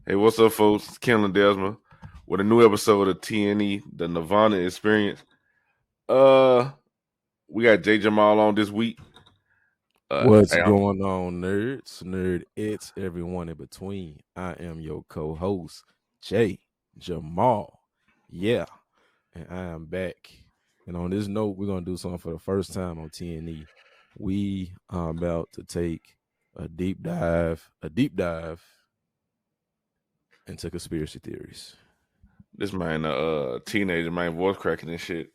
Hey, what's up, folks? It's Ken Ledesma with a new episode of TNE, the Nirvana Experience. Uh, we got Jay Jamal on this week. What's Hey, going on, nerds, nerdettes, everyone in between? I am your co-host, Jay Jamal. Yeah, and I am back. And on this note, we're gonna do something for the first time on TNE. We are about to take a deep dive into conspiracy theories. this man, teenager, man, voice cracking and shit.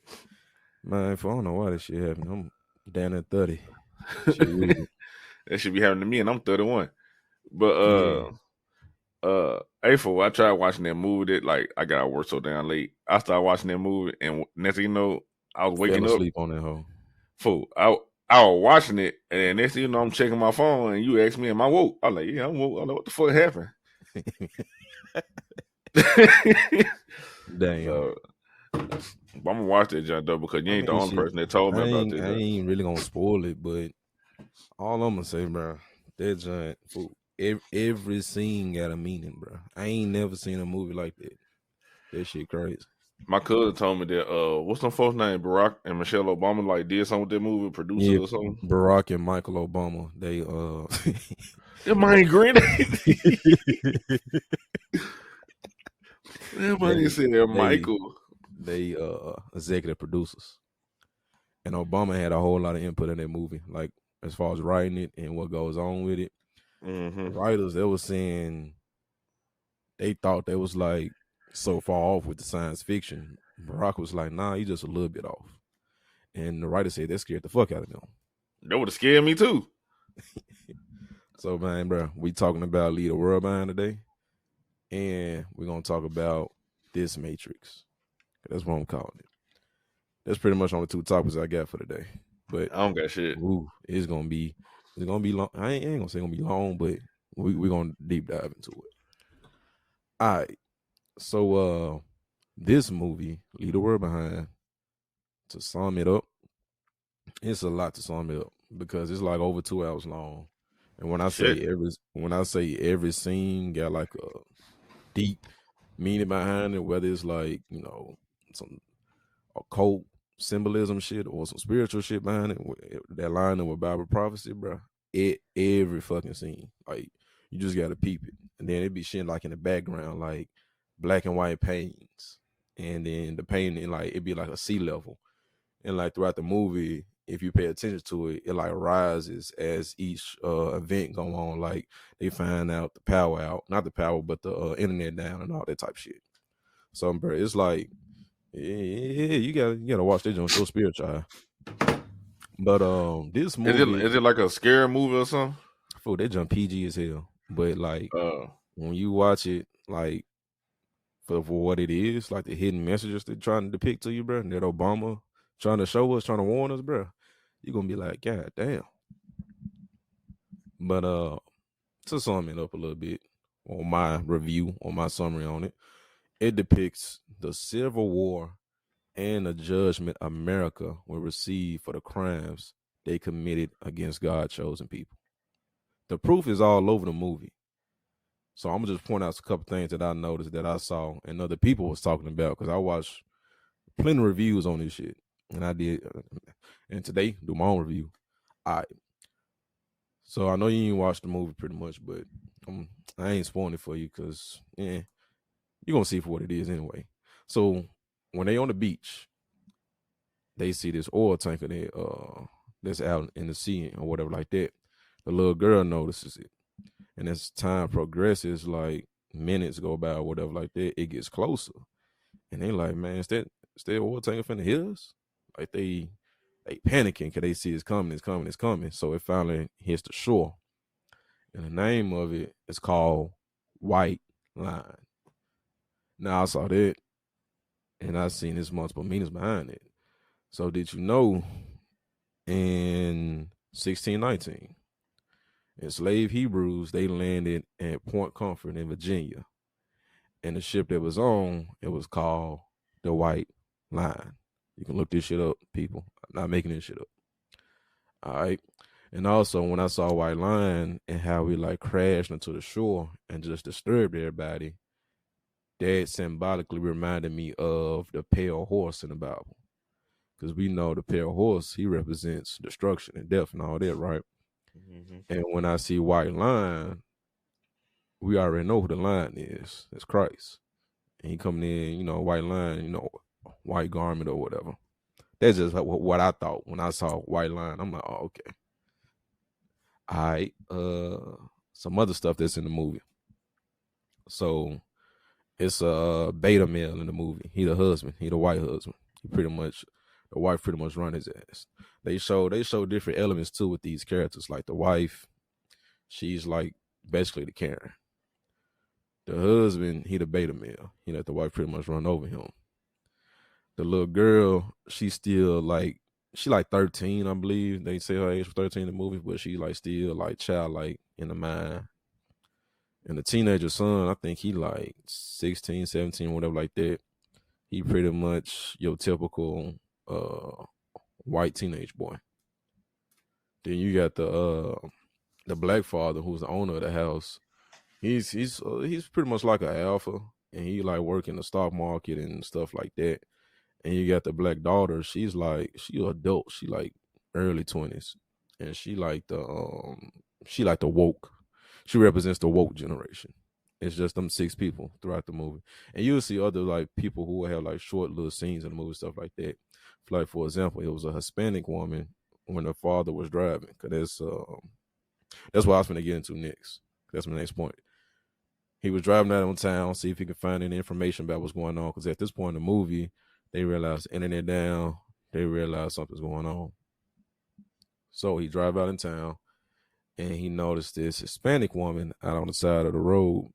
Man, I don't know why this shit happened. I'm down at 30. Shit weird. That should be happening to me, and I'm 31. But Yeah, April, I tried watching that movie. That like I got to work so damn late. I started watching that movie, and next thing you know, I was fell waking up. asleep on that hoe. Fool, I was watching it, and next thing you know, I'm checking my phone, and you asked me, "Am I woke?" I'm like, "Yeah, I'm woke." I know what the fuck happened. Damn. So I'm gonna watch that junk though because you I ain't the mean, only shit. person that told me I about ain't that I junk. ain't really gonna spoil it, but all I'm gonna say, bro, that giant fool. Every scene got a meaning, bro. I ain't never seen a movie like that. That shit crazy. My cousin told me that what's some folks name Barack and Michelle Obama like did something with that movie, producer Yeah, or something. Barack and Michael Obama, they That man green. That man they said that they Michael. they executive producers. And Obama had a whole lot of input in that movie, like as far as writing it and what goes on with it. The Mm-hmm. writers, they were saying they thought they was like so far off with the science fiction. Barack was like, nah, you just a little bit off. And the writer said that scared the fuck out of them. That would have scared me too. So, man, bro, we talking about Lead the World Behind today. And we're going to talk about this Matrix. That's what I'm calling it. That's pretty much on the two topics I got for today. But, I don't got shit. it's going to be long. I ain't going to say it's going to be long, but we're going to deep dive into it. All right. So, this movie, Lead the World Behind, to sum it up, it's a lot to sum it up because it's like over 2 hours long. And Shit. when I say every scene got like a deep meaning behind it, whether it's like, some occult symbolism shit or some spiritual shit behind it, that line up with Bible prophecy, bro. Every fucking scene. Like you just gotta peep it. And then it'd be shit like in the background, like black and white paintings. And then the painting, like it'd be like a sea level. And like throughout the movie, if you pay attention to it, it like rises as each event go on. Like they find out the power out, not the power, but the internet down and all that type shit. So, bro, it's like, yeah, you gotta watch this on show spiritual. But this Is movie, it like a scary movie or something? fool, they jump PG as hell. But like Uh, when you watch it, like for what it is, like the hidden messages they're trying to depict to you, bro, that Obama trying to show us, trying to warn us, bro, you're gonna be like, God damn. But to sum it up a little bit on my review, on my summary on it, it depicts the Civil War and the judgment America will receive for the crimes they committed against God chosen people. The proof is all over the movie. So I'm gonna just point out a couple things that I noticed that I saw and other people was talking about because I watched plenty of reviews on this shit, and I did, and today do my own review. All right. So I know you ain't watched the movie pretty much, but I ain't spoiling it for you because you're gonna see for what it is anyway. So when they on the beach, they see this oil tanker that's out in the sea or whatever like that. The little girl notices it, and as time progresses, like minutes go by or whatever like that, it gets closer, and they like, man, is that oil tanker finna hit us? Like they panicking because they see it's coming, it's coming, it's coming. So it finally hits the shore, and the name of it is called White Line. Now I saw that, and I seen this multiple meanings behind it. So did you know in 1619, enslaved Hebrews they landed at Point Comfort in Virginia, and the ship that was on it was called the White Line. You can look this shit up, people. I'm not making this shit up. All right. And also when I saw White Line and how we like crashed into the shore and just disturbed everybody, that symbolically reminded me of the pale horse in the Bible. Because we know the pale horse, he represents destruction and death and all that, right? Mm-hmm. And when I see White Line, we already know who the line is. It's Christ. And he coming in, white line, white garment or whatever. That's just what I thought when I saw White Line. I'm like, oh, okay. All right. Some other stuff that's in the movie. So it's a beta male in the movie. He the husband. He the white husband. The wife pretty much run his ass. They show different elements too with these characters. Like the wife, she's like basically the Karen. The husband, he the beta male. He let the wife pretty much run over him. The little girl, she like 13, I believe. They say her age was 13 in the movie, but she like still like childlike in the mind. And the teenager son, I think he like 16, 17, whatever like that. He pretty much your typical white teenage boy. Then you got the black father who's the owner of the house. He's pretty much like an alpha, and he like working the stock market and stuff like that. And you got the black daughter. She adult. She like early 20s, and she like the woke. She represents the woke generation. It's just them six people throughout the movie, and you'll see other like people who have like short little scenes in the movie, stuff like that. Like for example, it was a Hispanic woman when her father was driving. Cause that's what I was going to get into next. That's my next point. He was driving out on town, see if he could find any information about what's going on. Because at this point in the movie, they realized the internet down. They realized something's going on. So he drive out in town, and he noticed this Hispanic woman out on the side of the road,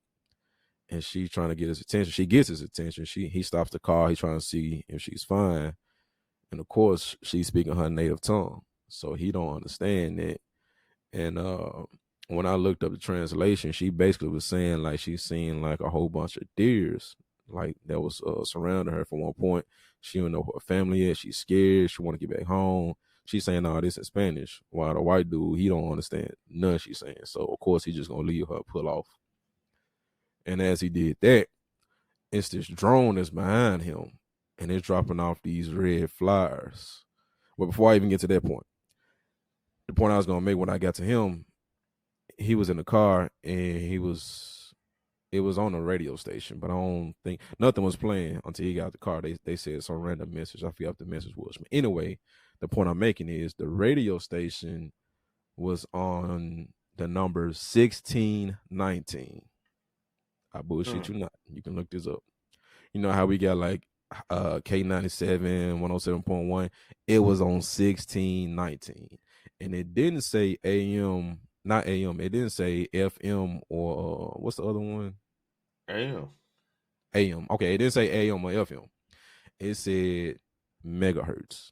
and she trying to get his attention. She gets his attention. He stops the car. He's trying to see if she's fine, and of course, she's speaking her native tongue, so he don't understand that. And when I looked up the translation, she basically was saying like she's seeing like a whole bunch of deers like that was surrounding her from one point. She don't know who her family is. She's scared. She want to get back home. She's saying all this in Spanish. While the white dude, he don't understand none she's saying. So of course he's just gonna leave her, pull off. And as he did that, it's this drone that's behind him, and it's dropping off these red flyers. Well, before I even get to that point, the point I was gonna make when I got to him, he was in the car and it was on a radio station, but I don't think nothing was playing until he got the car. They said some random message. I forgot what the message was. But anyway, the point I'm making is the radio station was on the number 1619. I bullshit you not. You can look this up. You know how we got like K97, 107.1. It was on 1619. And it didn't say AM, not AM. It didn't say FM or what's the other one? Damn. AM. Okay, it didn't say AM or FM. It said megahertz.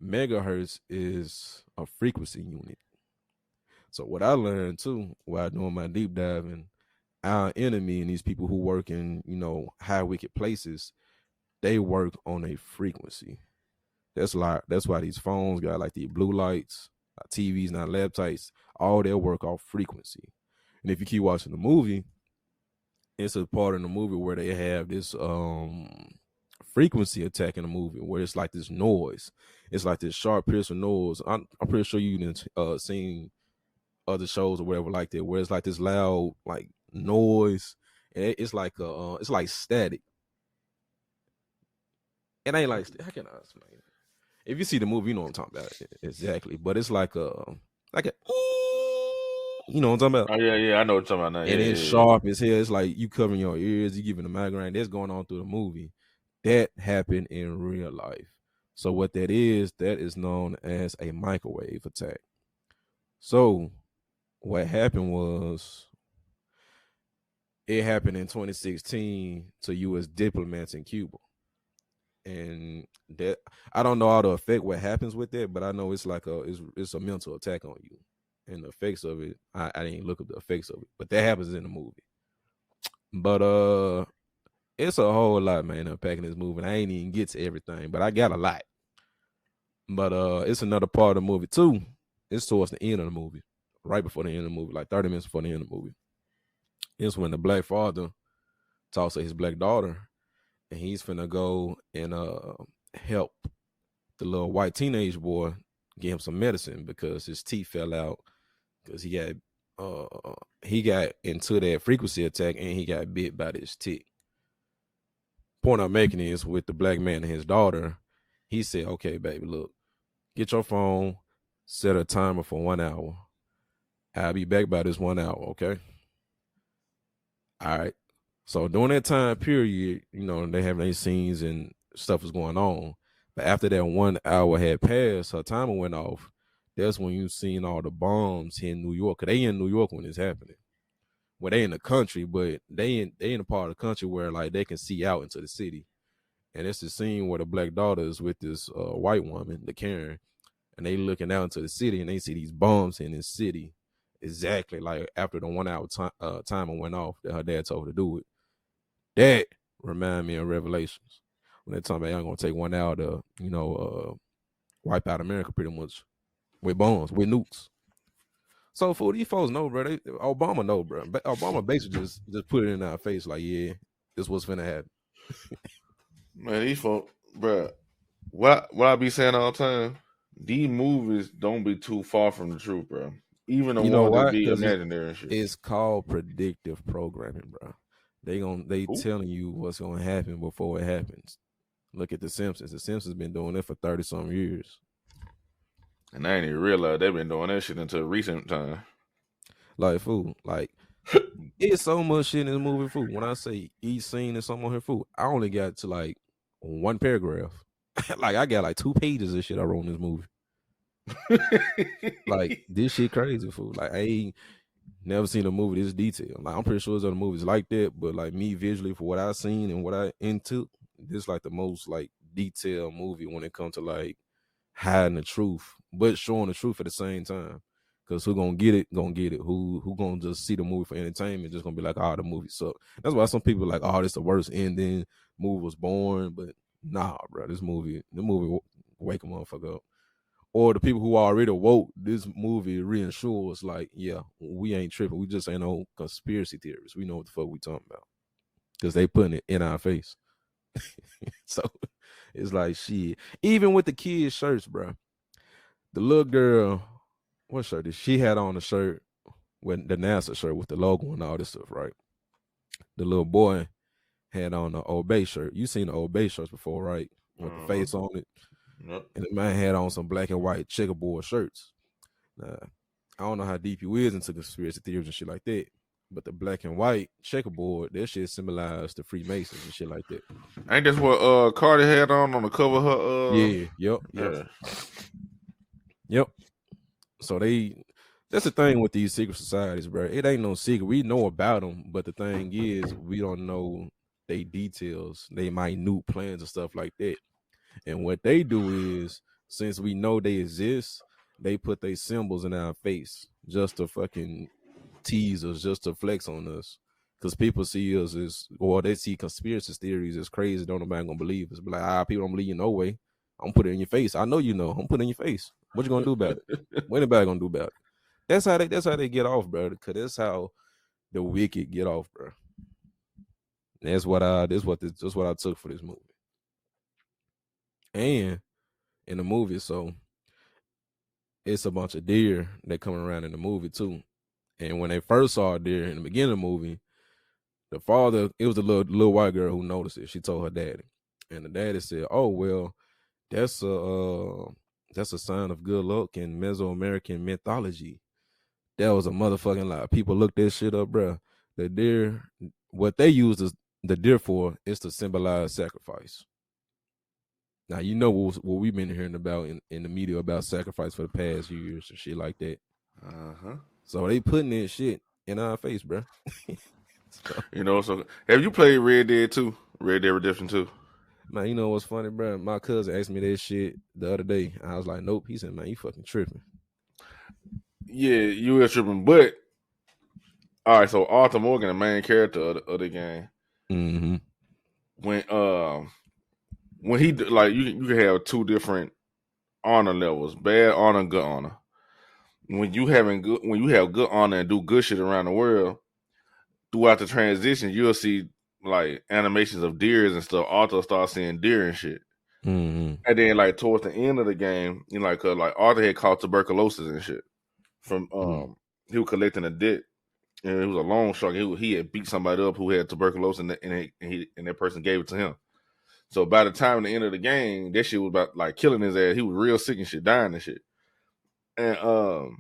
Megahertz is a frequency unit. So what I learned too while doing my deep diving, our enemy and these people who work in, high wicked places, they work on a frequency. That's why these phones got like the blue lights, TVs, not laptops, all their work off frequency. And if you keep watching the movie, it's a part in the movie where they have this frequency attack in the movie where it's like this noise. It's like this sharp piercing noise. I'm pretty sure you didn't seen other shows or whatever like that, where it's like this loud like noise. And it's like it's like static. It ain't like, how can I explain it? If you see the movie, you know what I'm talking about exactly. But it's like a you know what I'm talking about? Oh yeah, I know what you're talking about now. And Yeah, it's sharp as hell. It's like you covering your ears, you giving a migraine. That's going on through the movie. That happened in real life. So what that is known as a microwave attack. So what happened was it happened in 2016 to U.S. diplomats in Cuba. And that I don't know how to affect what happens with that, but I know it's like it's a mental attack on you. And the effects of it, I didn't look up the effects of it, but that happens in the movie. But it's a whole lot, man, unpacking this movie. And I ain't even get to everything, but I got a lot. But it's another part of the movie too. It's towards the end of the movie, right before the end of the movie, like 30 minutes before the end of the movie. It's when the black father talks to his black daughter, and he's finna go and help the little white teenage boy get him some medicine because his teeth fell out because he got into that frequency attack and he got bit by this tick. Point I'm making is with the black man and his daughter, he said, "Okay, baby, look, get your phone, set a timer for 1 hour. I'll be back by this 1 hour, okay?" All right. So during that time period, they having these scenes and stuff was going on. But after that 1 hour had passed, her timer went off. That's when you seen all the bombs in New York. Cause they in New York when it's happening. Well, they in the country, but they in a part of the country where like they can see out into the city. And it's the scene where the black daughter is with this white woman, the Karen, and they looking out into the city and they see these bombs in this city. Exactly like after the 1 hour timer went off that her dad told her to do it. That remind me of Revelations when they're talking about I'm gonna take 1 hour to, wipe out America pretty much with bombs, with nukes. So for these folks know, bro, Obama know, bro. Obama basically just put it in our face like, yeah, this what's finna happen. Man, these folks, bro. What I be saying all the time, these movies don't be too far from the truth, bro. Even the You know ones that why? be Because imaginary and shit. it's called predictive programming, bro. They Ooh. telling you what's gonna happen before it happens. Look at the Simpsons. The Simpsons been doing it for 30-some years. And I ain't even realized they've been doing that shit until recent time. Like food, like it's so much shit in this movie. Food. When I say each scene is something on here, food, I only got to like one paragraph. Like I got like 2 pages of shit I wrote in this movie. Like this shit crazy, food. Like I ain't never seen a movie this detailed. Like I'm pretty sure there's other movies like that, but like me visually for what I seen and what I into, this like the most like detailed movie when it comes to like hiding the truth, but showing the truth at the same time. Cause who gonna get it, gonna get it. Who gonna just see the movie for entertainment, just gonna be like, oh, the movie suck. That's why some people are like, oh, this the worst ending. Movie was boring, but nah, bro, the movie wake a motherfucker up. Or the people who already woke, this movie reassures like, yeah, we ain't tripping. We just ain't no conspiracy theories. We know what the fuck we talking about. Cause they putting it in our face. So it's like shit. Even with the kids' shirts, bro. The little girl, what shirt is she had on a shirt with the NASA shirt with the logo and all this stuff, right? The little boy had on the Obey shirt. You seen the Obey shirts before, right? With the face on it. Yep. And the man had on some black and white checkerboard shirts. I don't know how deep you is into conspiracy theories and shit like that. But the black and white checkerboard, that shit symbolized the Freemasons and shit like that. Ain't this what Cardi had on the cover of her? Yep. So that's the thing with these secret societies, bro. It ain't no secret. We know about them, but the thing is, we don't know they details, they minute plans and stuff like that. And what they do is, since we know they exist, they put their symbols in our face just to fucking tease us, just to flex on us. Because people see us or they see conspiracy theories as crazy. Don't nobody gonna believe us. But like, people don't believe you no way. I'm put it in your face. I know you know. I'm put it in your face. What you gonna do about it? What anybody gonna do about it? That's how they get off, bro. Because that's how the wicked get off, bro. That's what I took for this movie. And in the movie, so it's a bunch of deer that coming around in the movie too. And when they first saw a deer in the beginning of the movie, the father, it was the little white girl who noticed it. She told her daddy, and the daddy said, "Oh well, that's a sign of good luck in Mesoamerican mythology." That was a motherfucking lie. People looked that shit up, bro. The deer, what they use the deer for is to symbolize sacrifice. Now you know what we've been hearing about in the media about sacrifice for the past years and shit like that. So they putting that shit in our face, bro. So have you played Red Dead 2? Red Dead Redemption 2? Man, you know what's funny, bro? My cousin asked me that shit the other day. I was like, nope. He said, man, you fucking tripping. Yeah, you were tripping. But all right, so Arthur Morgan, the main character of the game, when he like you can have 2 different honor levels: bad honor, good honor. when you have good honor and do good shit around the world, throughout the transition, you'll see like animations of deers and stuff. Arthur starts seeing deer and shit. Mm-hmm. And then like towards the end of the game, you know, like Arthur had caught tuberculosis and shit from Mm-hmm. he was collecting a debt. And it was a loan shark. He had beat somebody up who had tuberculosis, and that person gave it to him. So by the time the end of the game, that shit was about like killing his ass. He was real sick and shit, dying and shit. And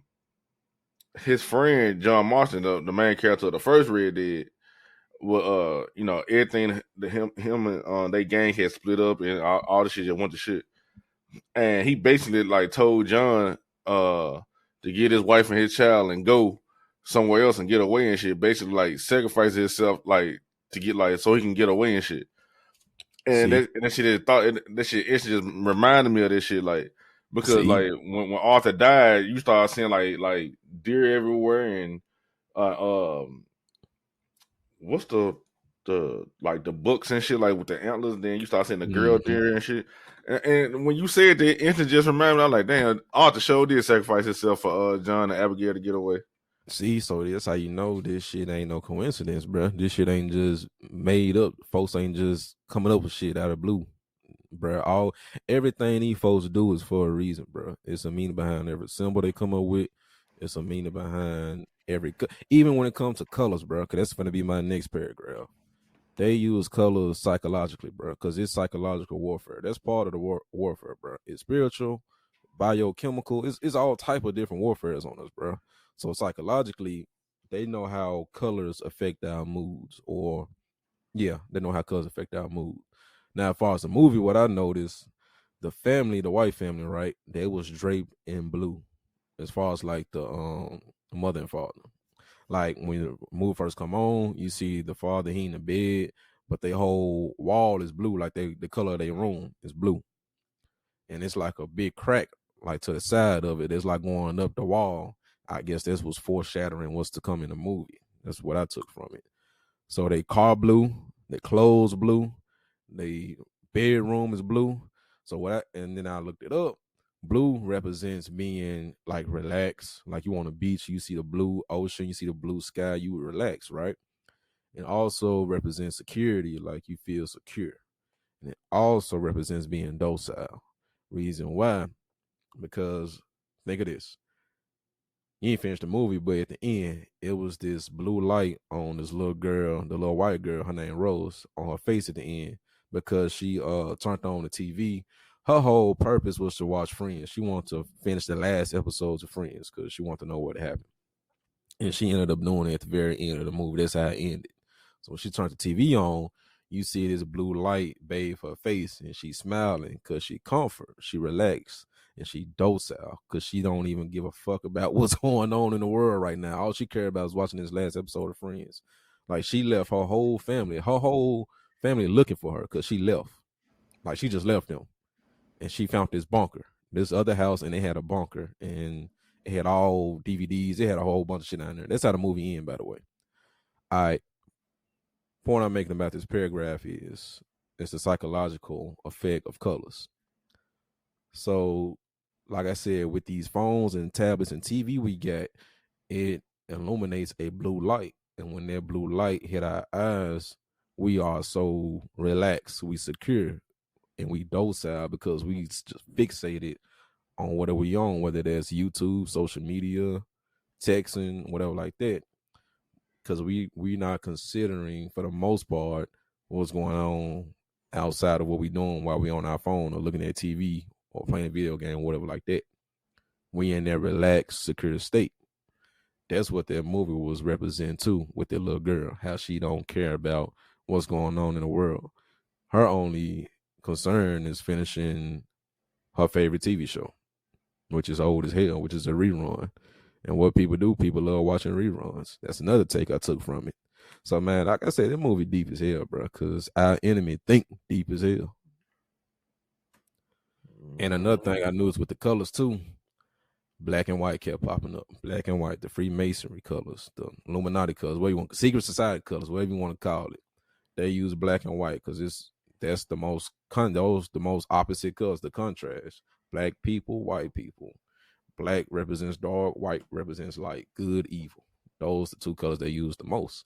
his friend John Marston, the main character of the first Red Dead, well, you know, everything him and they gang had split up and all the shit just went to shit. And he basically like told John to get his wife and his child and go somewhere else and get away and shit. Basically like sacrifice himself like to get like so he can get away and shit. And See, that shit that shit instantly just reminded me of this shit like because see, like when Arthur died, you start seeing like deer everywhere and um what's the like the books and shit like with the antlers. Then you start seeing the girl mm-hmm. deer and shit. And when you said that, instant just reminded me. I'm like, damn, Arthur show did sacrifice himself for John and Abigail to get away. See, so that's how you know this shit ain't no coincidence, bro. This shit ain't just made up. Folks ain't just coming up with shit out of blue, bro. Everything these folks do is for a reason, bro. It's a meaning behind every symbol they come up with. It's a meaning behind even when it comes to colors, bro. Because that's gonna be my next paragraph. They use colors psychologically, bro, because it's psychological warfare. That's part of the warfare, bro. It's spiritual, biochemical. It's all type of different warfares on us, bro. So psychologically, they know how colors affect our moods, or yeah, they know how colors affect our mood. Now, as far as the movie, what I noticed, the family, the white family, right, they was draped in blue. As far as like the mother and father. Like when the movie first come on, you see the father, he in the bed, but their whole wall is blue, like the color of their room is blue. And it's like a big crack, like to the side of it. It's like going up the wall. I guess this was foreshadowing what's to come in the movie. That's what I took from it. So they car blue, they clothes blue, they bedroom is blue. So and then I looked it up. Blue represents being like relaxed, like you on a beach, you see the blue ocean, you see the blue sky, you would relax, right? It also represents security, like you feel secure. And it also represents being docile. Reason why? Because think of this. You ain't finished the movie, but at the end, it was this blue light on this little girl, the little white girl, her name Rose, on her face at the end because she turned on the TV. Her whole purpose was to watch Friends. She wanted to finish the last episodes of Friends because she wanted to know what happened. And she ended up doing it at the very end of the movie. That's how it ended. So when she turned the TV on, you see this blue light bathe her face, and she's smiling because she comfort, she relaxed, and she docile because she don't even give a fuck about what's going on in the world right now. All she cared about is watching this last episode of Friends. Like she left her whole family looking for her because she left. Like she just left them, and she found this bunker, this other house, and they had a bunker, and it had all DVDs. It had a whole bunch of shit down there. That's how the movie ended, by the way. All right, point I'm making about this paragraph is it's the psychological effect of colors. So, like I said, with these phones and tablets and TV we get, it illuminates a blue light. And when that blue light hit our eyes, we are so relaxed, we secure, and we docile because we just fixated on whatever we on, whether that's YouTube, social media, texting, whatever like that. Because we not considering for the most part what's going on outside of what we doing while we on our phone or looking at TV or playing a video game, whatever like that. We in that relaxed, secure state. That's what that movie was representing too with that little girl, how she don't care about what's going on in the world. Her only concern is finishing her favorite TV show, which is old as hell, which is a rerun. And what people do, people love watching reruns. That's another take I took from it. So man, like I said, that movie deep as hell, bro. Because our enemy think deep as hell. And another thing I knew is with the colors too. Black and white kept popping up. Black and white, the Freemasonry colors, the Illuminati colors, what you want, secret society colors, whatever you want to call it. They use black and white because that's the most the most opposite colors, the contrast. Black people, white people. Black represents dark, white represents light, good, evil. Those are the two colors they use the most.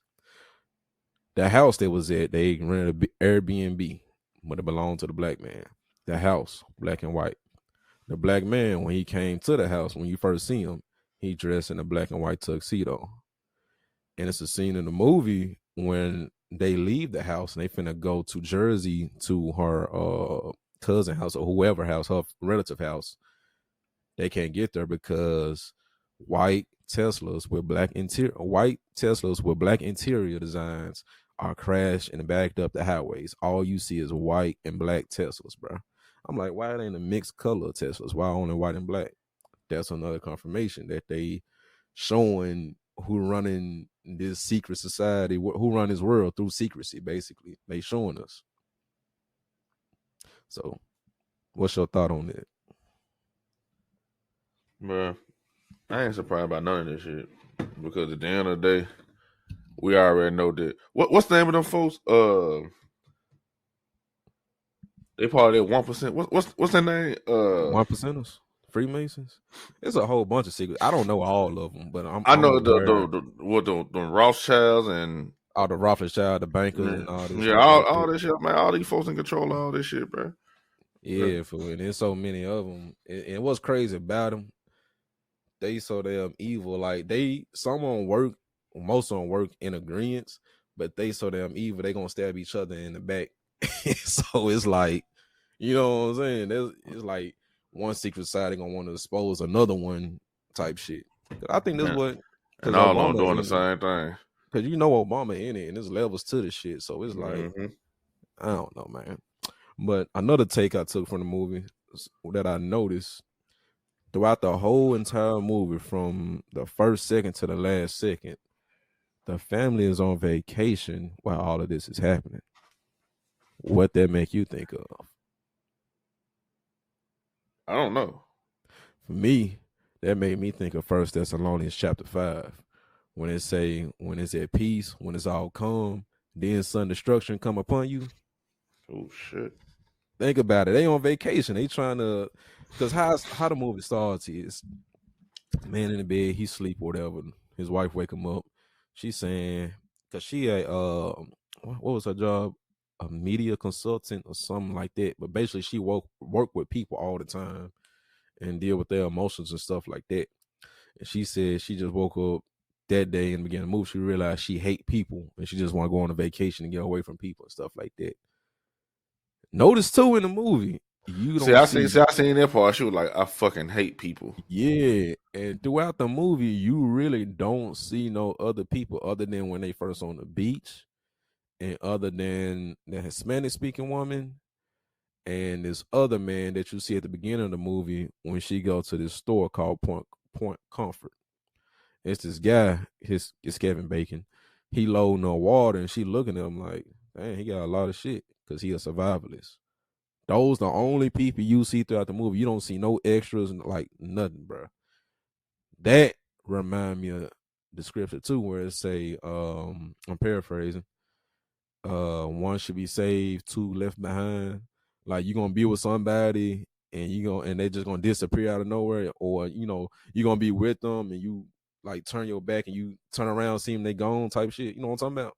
The house they was at, they rented an Airbnb, but it belonged to the black man. The house, black and white. The black man, when he came to the house, when you first see him, he dressed in a black and white tuxedo. And it's a scene in the movie when they leave the house and they finna go to Jersey to her cousin house or whoever house, her relative house. They can't get there because white Teslas with black interior designs are crashed and backed up the highways. All you see is white and black Teslas, bro. I'm like, why it ain't a mixed color Teslas? Why only white and black? That's another confirmation that they showing who running this secret society, who run this world through secrecy. Basically, they showing us. So, what's your thought on that? Bro, I ain't surprised by none of this shit because at the end of the day, we already know that. What's the name of them folks? They part of that 1%. What's their name? 1%ers, Freemasons. It's a whole bunch of secrets. I don't know all of them, but I know aware. the Rothschilds and all the Rothschild, the bankers, and all this. Yeah, all this shit, man. All these folks in control of all this shit, bro. Yeah, and there's so many of them. And what's crazy about them? They so damn evil. Like some on work, most on work in agreement, but they so damn evil. They gonna stab each other in the back. So it's like, you know what I'm saying? It's like one secret society gonna want to expose another one type shit. I think that's what. And all on doing the same thing. Because you know Obama in it, and there's levels to the shit. So it's like, I don't know, man. But another take I took from the movie that I noticed throughout the whole entire movie, from the first second to the last second, the family is on vacation while all of this is happening. What that make you think of? I don't know. For me, that made me think of 1 Thessalonians chapter 5. When it's at peace, when it's all calm, then sudden destruction come upon you. Oh shit. Think about it. They on vacation. They trying to, because how the movie starts is, man in the bed, he sleep or whatever. His wife wake him up. She's saying, because she what was her job? A media consultant or something like that. But basically she work with people all the time and deal with their emotions and stuff like that. And she said she just woke up that day and began to move. She realized she hate people and she just want to go on a vacation and get away from people and stuff like that. Notice too in the movie, you don't I seen that part. She was like, I fucking hate people. Yeah, and throughout the movie, you really don't see no other people other than when they first on the beach, and other than the Hispanic speaking woman, and this other man that you see at the beginning of the movie when she go to this store called Point Comfort. It's this guy, it's Kevin Bacon. He loading no water, and she looking at him like, dang, he got a lot of shit because he a survivalist. Those the only people you see throughout the movie. You don't see no extras, like nothing, bro. That remind me of the scripture too, where it say, I'm paraphrasing, one should be saved, two left behind. Like you're gonna be with somebody and they just gonna disappear out of nowhere, or you're gonna be with them and you like turn your back and you turn around, see them, they gone type shit. You know what I'm talking about?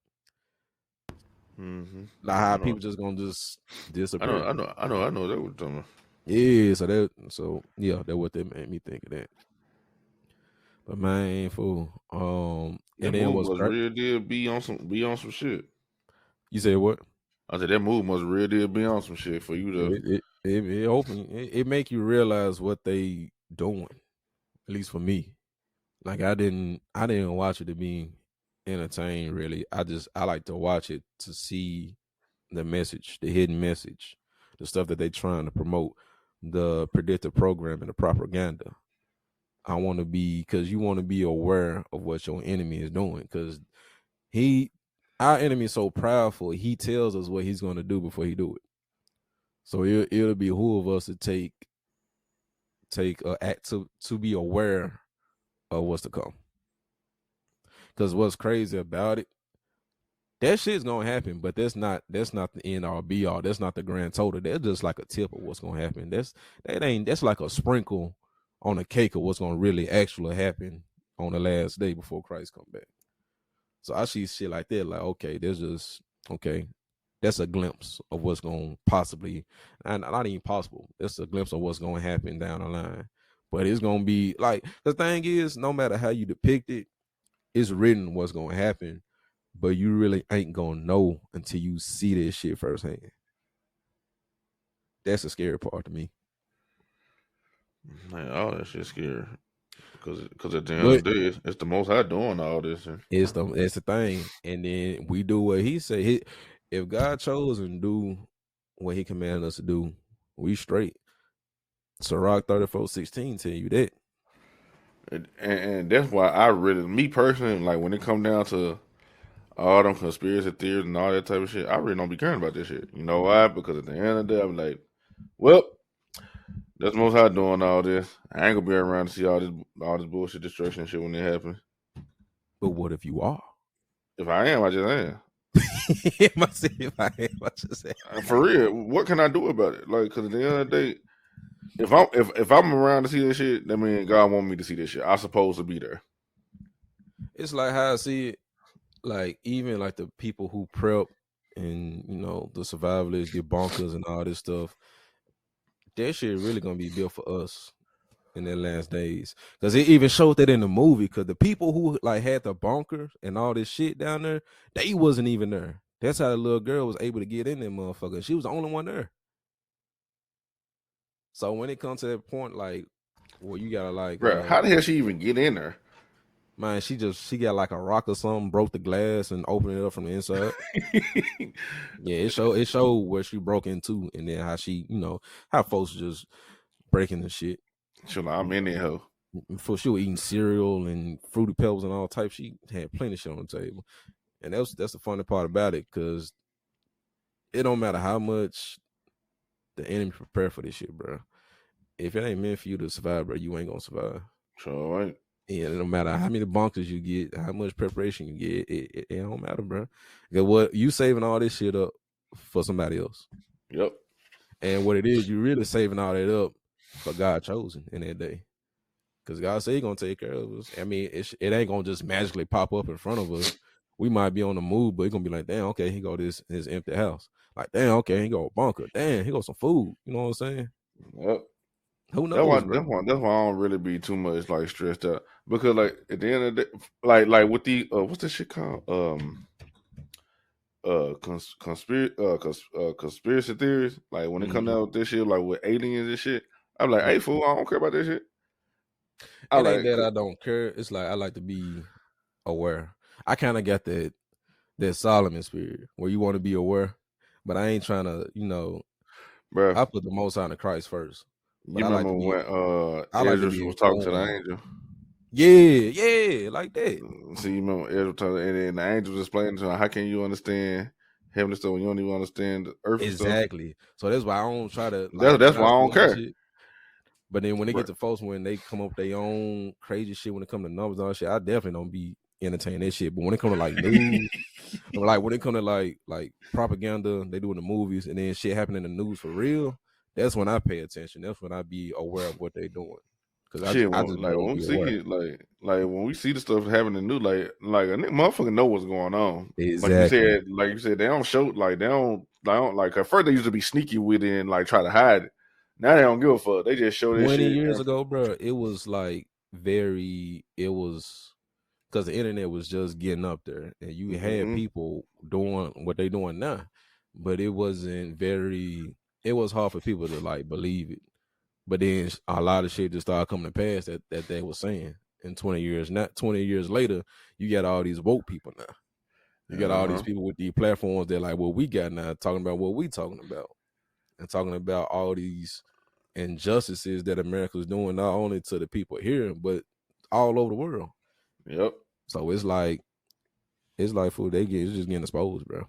Mm-hmm. Like how people just gonna just disappear. I know that was talking about. Yeah, so that's what they made me think of that. But man, fool. That and then move must real deal be on some shit. You said what? I said that move must real deal be on some shit for you to. It make you realize what they doing. At least for me, like I didn't watch it to be entertained. Really, I like to watch it to see the message, the hidden message, the stuff that they trying to promote, the predictive program and the propaganda. I want to be, because you want to be aware of what your enemy is doing, because our enemy is so powerful. He tells us what he's going to do before he do it. So it'll be who of us to take act to be aware of what's to come. Because what's crazy about it, that shit's gonna happen, but that's not the end all be all. That's not the grand total. That's just like a tip of what's gonna happen. That's like a sprinkle on a cake of what's gonna really actually happen on the last day before Christ come back. So I see shit like that, like, okay, there's just okay, that's a glimpse of what's gonna possibly, and not even possible. That's a glimpse of what's gonna happen down the line. But it's gonna be like, the thing is, no matter how you depict it, it's written what's gonna happen, but you really ain't gonna know until you see this shit firsthand. That's the scary part to me. Man, all that shit scary. Because at the end But of the day, it's the Most High doing all this. it's the thing, and then we do what He say. If God chose and do what He commanded us to do, we straight. Sirach 34:16 tell you that. And that's why me personally, like when it come down to all them conspiracy theories and all that type of shit, I really don't be caring about this shit. You know why? Because at the end of the day, I'm like, well, that's Most High doing all this. I ain't gonna be around to see all this bullshit destruction and shit when it happens. But what if you are? If I am, I just am. If I am, I just am. For real, what can I do about it? Like, because at the end of the day, if I'm around to see this shit, that means God want me to see this shit. I'm supposed to be there. It's like how I see it. Like, even like the people who prep and, you know, the survivalists, debunkers, and all this stuff, that shit really gonna be built for us in their last days. Because it even showed that in the movie. Because the people who like had the bunker and all this shit down there, they wasn't even there. That's how the little girl was able to get in there, motherfucker. She was the only one there. So when it comes to that point, like, well, you gotta like, Bro, how the hell she even get in there? man, she got like a rock or something, broke the glass and opened it up from the inside. Yeah, it showed where she broke into, and then how she, you know, how folks just breaking the shit. She like, I'm in there, hoe. Before she was eating cereal and Fruity Pebbles and all types, she had plenty of shit on the table. And that's the funny part about it, because it don't matter how much the enemy prepare for this shit, bro. If it ain't meant for you to survive, bro, you ain't gonna survive. Sure ain't. Yeah, no matter how many bunkers you get, how much preparation you get, it don't matter, bro. Because what you saving all this shit up for somebody else. Yep. And what it is, you really saving all that up for God chosen in that day. Because God said He gonna take care of us. I mean, it ain't gonna just magically pop up in front of us. We might be on the move, but it's gonna be like, damn, okay, he go his empty house. Like, damn, okay, he go a bunker. Damn, he go some food. You know what I'm saying? Yep. Who knows, bro? That's why I don't really be too much like stressed out, because like at the end of the day, like with the what's this shit called, conspiracy theories, like when it comes down with this shit, like with aliens and shit, I'm like, hey fool, I don't care about this shit. It ain't that I don't care. It's like I like to be aware. I kind of got that Solomon spirit where you want to be aware, but I ain't trying to, you know, bro. I put the Most High in Christ first. But You I like remember to be, when I like to Ezra be was talking to the informed. angel? Yeah, like that. See, you remember Ezra talking, and then the angel was explaining to him, how can you understand heavenly stuff when you don't even understand the earthly stuff? Exactly. So that's why I don't try to like. That's why I don't care. Shit. But then when they Bro. get to folks, when they come up with their own crazy shit, when it comes to numbers and all that shit, I definitely don't be entertaining that shit. But when it comes to like news, or like when it comes to like propaganda, they do in the movies, and then shit happen in the news for real, that's when I pay attention. That's when I be aware of what they doing. Because Shit, I just like want when to we be see aware. it, like when we see the stuff happening new, like a nigga motherfucker know what's going on. Exactly. Like you said, they don't show, like they don't like at first they used to be sneaky with it and like try to hide it. Now they don't give a fuck. They just show this 20 shit. years ago, bro, it was like it was because the internet was just getting up there, and you had Mm-hmm. people doing what they doing now, but it wasn't very. It was hard for people to like believe it, but then a lot of shit just started coming to pass that they were saying. In 20 years, not 20 years later, you got all these woke people now. You got all these Uh-huh. people with these platforms that like what we got now, talking about what we talking about, and talking about all these injustices that America's doing, not only to the people here, but all over the world. Yep. So it's like food it's just getting exposed, bro.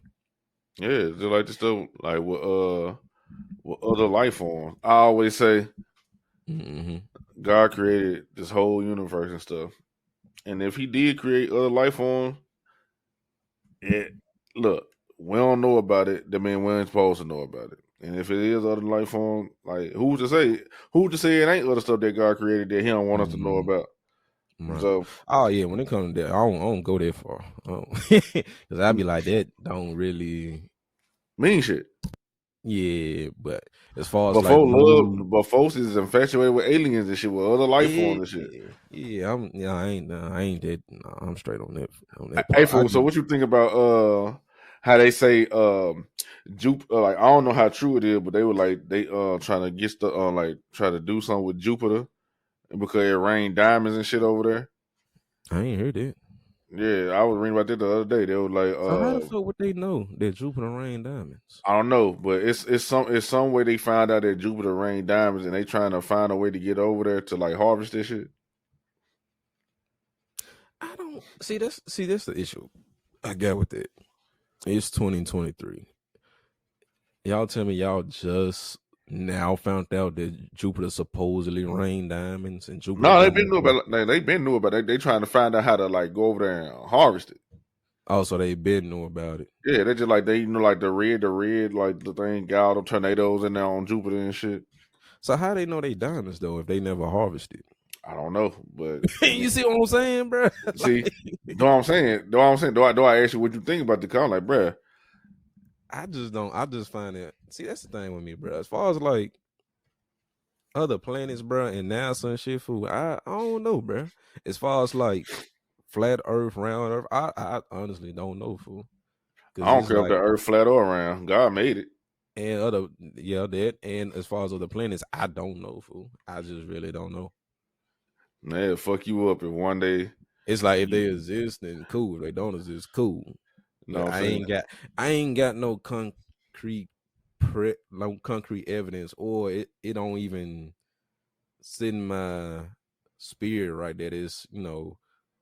Yeah, just like the stuff like with other life forms. I always say Mm-hmm. God created this whole universe and stuff, and if He did create other life forms, it look, we don't know about it. That means we ain't supposed to know about it. And if it is other life form, like who's to say? Who to say it ain't other stuff that God created that He don't want us to know about? Right. So, Oh yeah, when it comes to that, I don't go that far. Because I'd be like that. Don't really. mean shit. Yeah, but as far as like Before the love, new, but folks is infatuated with aliens and shit, with other life yeah, forms and shit. I ain't that. Nah, I'm straight on that Hey, part. I fool. So just, what you think about how they say like I don't know how true it is, but they were like they trying to get the like try to do something with Jupiter because it rained diamonds and shit over there. I ain't heard that. Yeah, I was reading about that the other day. They were like, So how the fuck would they know that Jupiter rain diamonds? I don't know, but it's some way they found out that Jupiter rained diamonds, and they trying to find a way to get over there to like harvest this shit. I don't see that's the issue I got with it. It's 2023. Y'all tell me y'all just now found out that Jupiter supposedly rained diamonds and Jupiter No, they don't been make knew no. about. They been knew about it. They trying to find out how to like go over there and harvest it. Also, they been know about it. Yeah, they just like they like the red like the thing got all the tornadoes in there on Jupiter and shit. So how they know they diamonds though if they never harvested? I don't know, but You see what I'm saying, bro? see, know what I'm saying? Know what I'm saying? Do I ask you what you think about the car? Like, bruh, I just don't. I just find it. See, that's the thing with me, bro. As far as like other planets, bro, and NASA and shit, fool. I don't know, bro. As far as like flat Earth, round Earth, I honestly don't know, fool. I Because don't it's care if the like Earth flat or round. God made it. and other yeah that and as far as other planets, I don't know, fool. I just really don't know. Man, it'll fuck you up if one day It's like if they you exist, then cool. If they don't exist, cool. know But what I'm saying? I ain't got no concrete no concrete evidence, or it don't even sit in my spirit right that is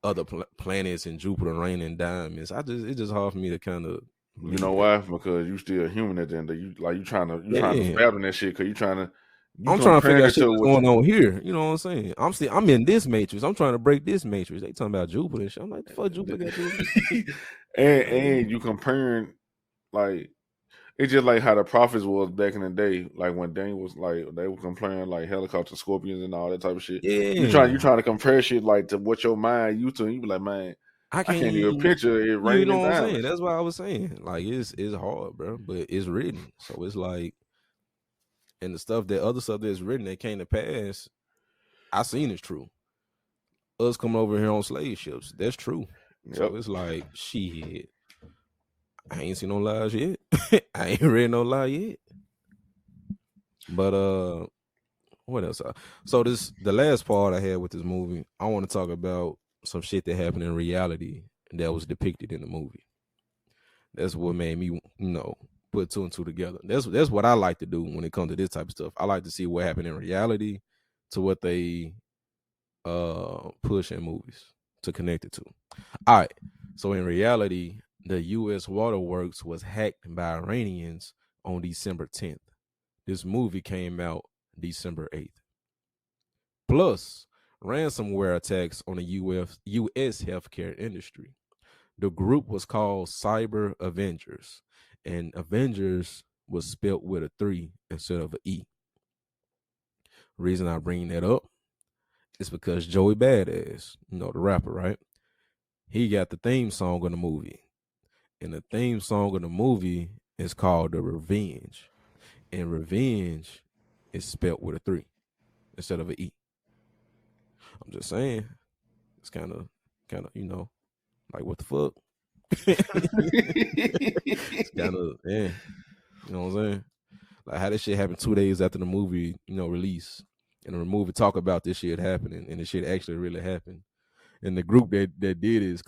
other planets and Jupiter raining diamonds. It's just hard for me to kind of You know believe that. why? Because you still human at the end. You like you trying to Yeah, fathom that shit because you I'm trying to figure comparing out it shit to that's what going on here. You know what I'm saying? I'm in this matrix. I'm trying to break this matrix. They talking about Jupiter and shit. I'm like, the fuck Jupiter got to do with this? and you comparing like it's just like how the prophets was back in the day, like when Daniel was like they were comparing like helicopter scorpions and all that type of shit. You Yeah, trying to compare shit like to what your mind used to, and you be like, man, I I can't can't even even. picture it You know raining what I'm saying? diamonds. That's what I was saying. Like it's hard, bro, but it's written. So it's like, and the stuff that other stuff that's written that came to pass, I seen it's true. Us coming over here on slave ships, that's true. Yep. So it's like, shit, I ain't seen no lies yet. I ain't read no lie yet. But what else? So this the last part I had with this movie. I want to talk about some shit that happened in reality that was depicted in the movie. That's what made me, put two and two together. That's what I like to do when it comes to this type of stuff. I like to see what happened in reality to what they push in movies to connect it to. All right. So in reality, the U.S. waterworks was hacked by Iranians on December 10th. This movie came out December 8th. Plus, ransomware attacks on the U.S. healthcare industry. The group was called Cyber Avengers, and Avengers was spelt with a 3 instead of an E. Reason I bring that up is because Joey Badass, the rapper, right? He got the theme song of the movie. And the theme song of the movie is called The Revenge. And revenge is spelt with a 3 instead of an E. I'm just saying, it's kind of, like what the fuck? It's kind of, yeah, you know what I'm saying? Like how this shit happened 2 days after the movie, release. And the movie talk about this shit happening and the shit actually really happened. And the group that did it is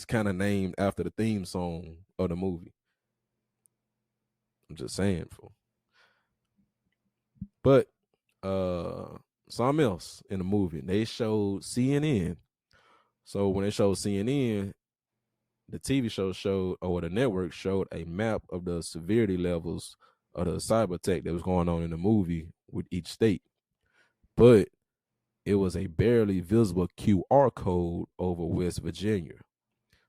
kind of named after the theme song of the movie. I'm just saying, fool. But something else in the movie, they showed CNN. So when they showed CNN, the TV show showed, or the network showed a map of the severity levels of the cyber attack that was going on in the movie with each state. But it was a barely visible QR code over West Virginia.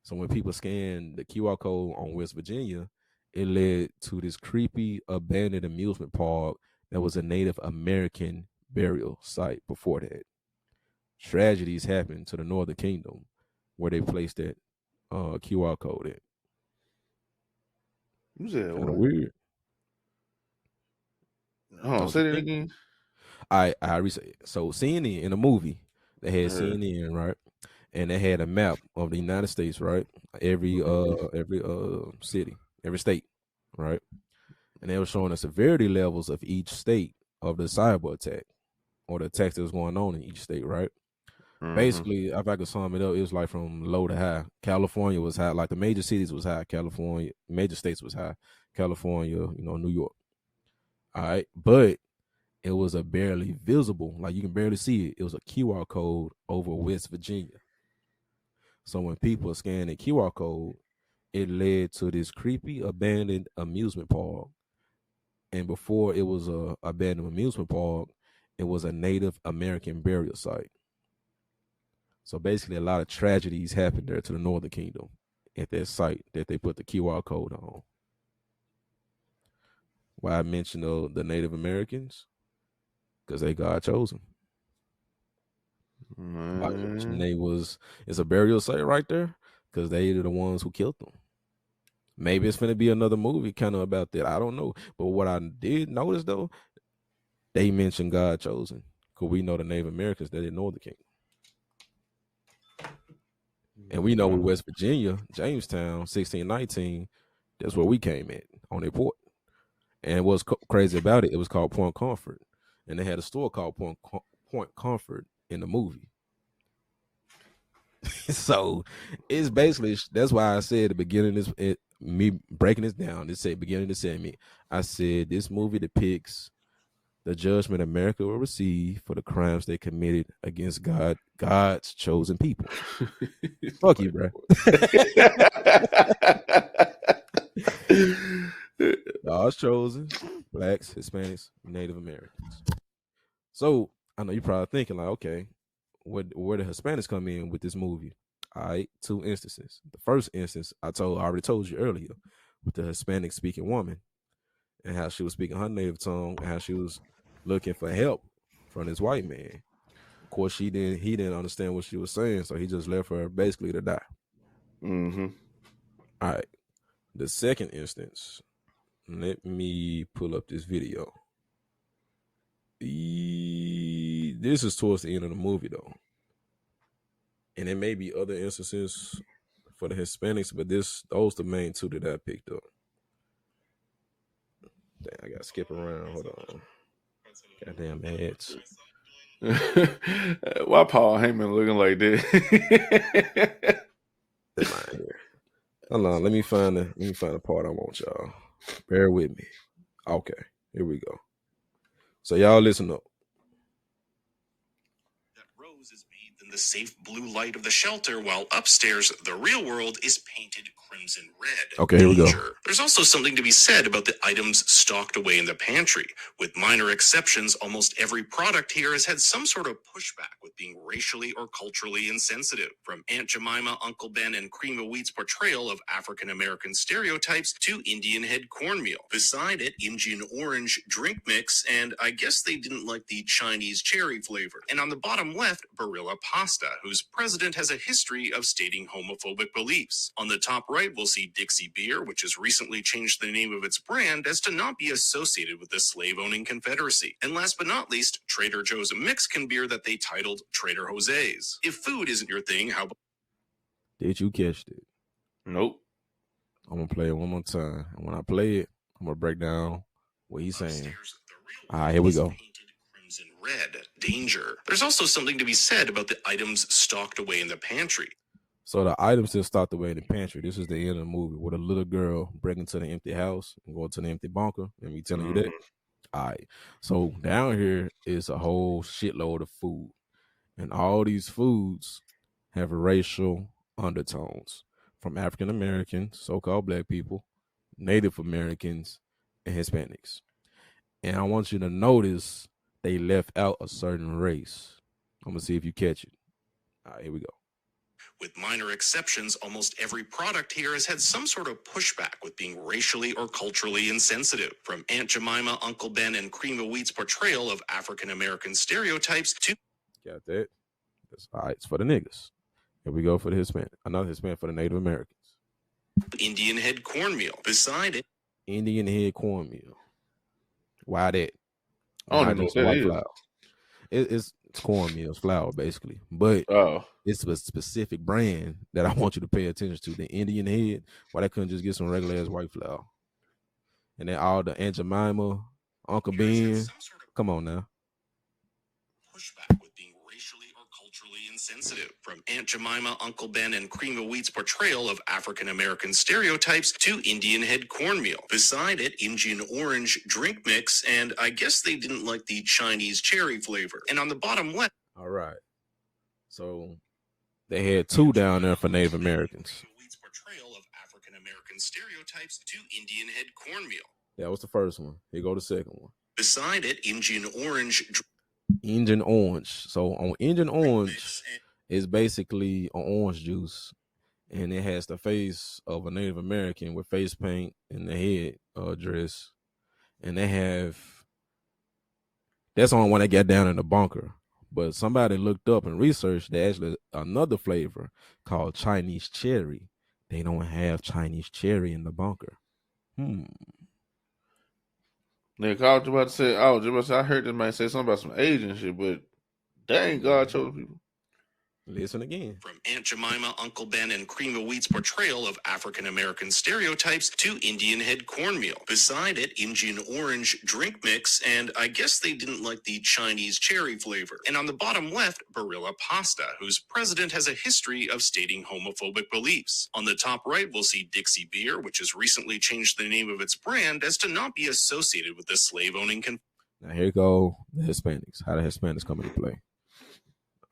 So when people scan the QR code on West Virginia, it led to this creepy abandoned amusement park that was a Native American burial site before that. Tragedies happened to the Northern Kingdom where they placed that QR code in. You said Kind of what? weird, Hold on, don't you say that think? again. I research. So CNN in a movie, they had Yeah. CNN, right? And they had a map of the United States, right? Every city, every state, right? And they were showing the severity levels of each state of the cyber attack or the attacks that was going on in each state, right? Mm-hmm. Basically, if I could sum it up, it was like from low to high. California was high, like the major cities was high. California, major states was high. California, New York. All right, but it was a barely visible, like you can barely see it. It was a QR code over West Virginia. So when people scanned the QR code, it led to this creepy abandoned amusement park. And before it was a abandoned amusement park, it was a Native American burial site. So basically, a lot of tragedies happened there to the Northern Kingdom at that site that they put the QR code on. Why I mentioned the Native Americans? Because they God chosen. Why I mentioned Man. it's a burial site right there? Because they are the ones who killed them. Maybe it's going to be another movie kind of about that. I don't know. But what I did notice though, they mentioned God chosen. Because we know the Native Americans that in Northern Kingdom. And we know with West Virginia, Jamestown, 1619, that's where we came at on their port. And what's crazy about it, it was called Point Comfort. And they had a store called Point Comfort in the movie. So it's basically, that's why I said at the beginning of this, me breaking this down, it said beginning to say me, I said this movie depicts the judgment America will receive for the crimes they committed against God's chosen people. Fuck you, bro. God's chosen, blacks, Hispanics, Native Americans. So I know you're probably thinking like, okay, where the Hispanics come in with this movie? All right, two instances. The first instance I already told you earlier, with the Hispanic speaking woman and how she was speaking her native tongue and how she was looking for help from this white man. Of course, he didn't understand what she was saying, so he just left her basically to die. Mm-hmm. All right. The second instance, let me pull up this video. This is towards the end of the movie though. And there may be other instances for the Hispanics, but those the main two that I picked up. Damn, I gotta skip around. Hold on. Goddamn ads. Why Paul Heyman looking like that? Hold on, let me find the part I want y'all. Bear with me. Okay, here we go. So y'all listen up. Rose is bathed in the safe blue light of the shelter, while upstairs, the real world is painted crimson red. Okay, here we go. There's also something to be said about the items stocked away in the pantry. With minor exceptions, almost every product here has had some sort of pushback with being racially or culturally insensitive. From Aunt Jemima, Uncle Ben, and Cream of Wheat's portrayal of African-American stereotypes to Indian head cornmeal. Beside it, Indian orange drink mix, and I guess they didn't like the Chinese cherry flavor. And on the bottom left, Barilla Pasta, whose president has a history of stating homophobic beliefs. On the top right, we'll see Dixie Beer, which has recently changed the name of its brand as to not be associated with the slave-owning Confederacy. And last but not least, Trader Joe's Mexican beer that they titled Trader Jose's. If food isn't your thing, how about... Did you catch it? Nope. I'm gonna play it one more time. And when I play it, I'm gonna break down what he's saying. All right, here we go. Crimson red, danger. There's also something to be said about the items stocked away in the pantry. So the items that stocked away in the pantry. This is the end of the movie with a little girl breaking into the empty house and going to the empty bunker. And me telling you that. All right. So down here is a whole shitload of food, and all these foods have racial undertones from African Americans, so-called black people, Native Americans, and Hispanics. And I want you to notice they left out a certain race. I'm gonna see if you catch it. All right, here we go. With minor exceptions, almost every product here has had some sort of pushback with being racially or culturally insensitive. From Aunt Jemima, Uncle Ben, and Cream of Wheat's portrayal of African-American stereotypes to... Got that? That's all right. It's for the niggas. Here we go for the Hispanic. Another Hispanic for the Native Americans. Indian head cornmeal. Beside it, Indian head cornmeal. Why that? I don't even know what that is. Flour. It's cornmeal, it's flour basically, but it's a specific brand that I want you to pay attention to. The Indian head. Why they couldn't just get some regular ass white flour? And then all the Aunt Jemima, Uncle Ben. Come on now. Pushback with being racially or culturally insensitive. From Aunt Jemima, Uncle Ben, and Cream of Wheat's portrayal of African-American stereotypes to Indian head cornmeal. Beside it, Indian orange drink mix, and I guess they didn't like the Chinese cherry flavor. And on the bottom left... All right. So they had two down there for Native Americans. Cream of Wheat's portrayal of African-American stereotypes to Indian head cornmeal. That was the first one. Here go the second one. Beside it, Indian orange... Indian orange. So on Indian orange is basically an orange juice, and it has the face of a Native American with face paint and the head dress, and that's the only one that got down in the bunker. But somebody looked up and researched there's actually another flavor called Chinese cherry. They don't have Chinese cherry in the bunker. Nick, I was about to say, I heard this man say something about some Asian shit, but that ain't God chosen people. Listen again. From Aunt Jemima, Uncle Ben, and Cream of Wheat's portrayal of African-American stereotypes to Indian head cornmeal. Beside it, Indian orange drink mix, and I guess they didn't like the Chinese cherry flavor. And on the bottom left, Barilla Pasta, whose president has a history of stating homophobic beliefs. On the top right, we'll see Dixie Beer, which has recently changed the name of its brand as to not be associated with the slave-owning... Now here go the Hispanics. How the Hispanics come into play.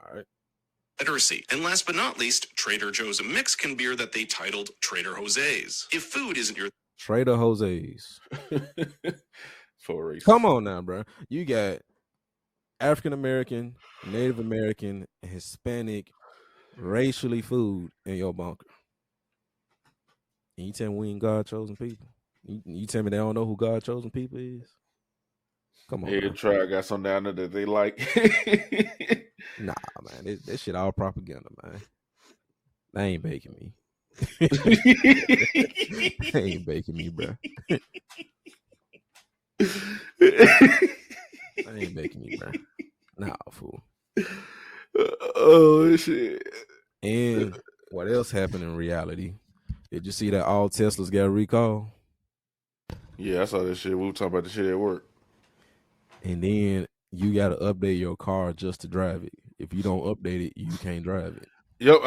All right. Confederacy. And last but not least, Trader Joe's Mexican beer that they titled Trader Jose's. If food isn't your... Trader Jose's. For race. Come on now, bro. You got African-American, Native American, and Hispanic racially food in your bunker. And you tell me we ain't God-chosen people? You tell me they don't know who God-chosen people is? Come on. Every tribe got something down there that they like. Nah, man. This shit all propaganda, man. They ain't baking me. They ain't baking me, bro. They ain't baking me, bro. Nah, fool. Oh, shit. And what else happened in reality? Did you see that all Teslas got recalled? Yeah, I saw that shit. We were talking about the shit at work. And then you got to update your car just to drive it. If you don't update it, you can't drive it. Yo,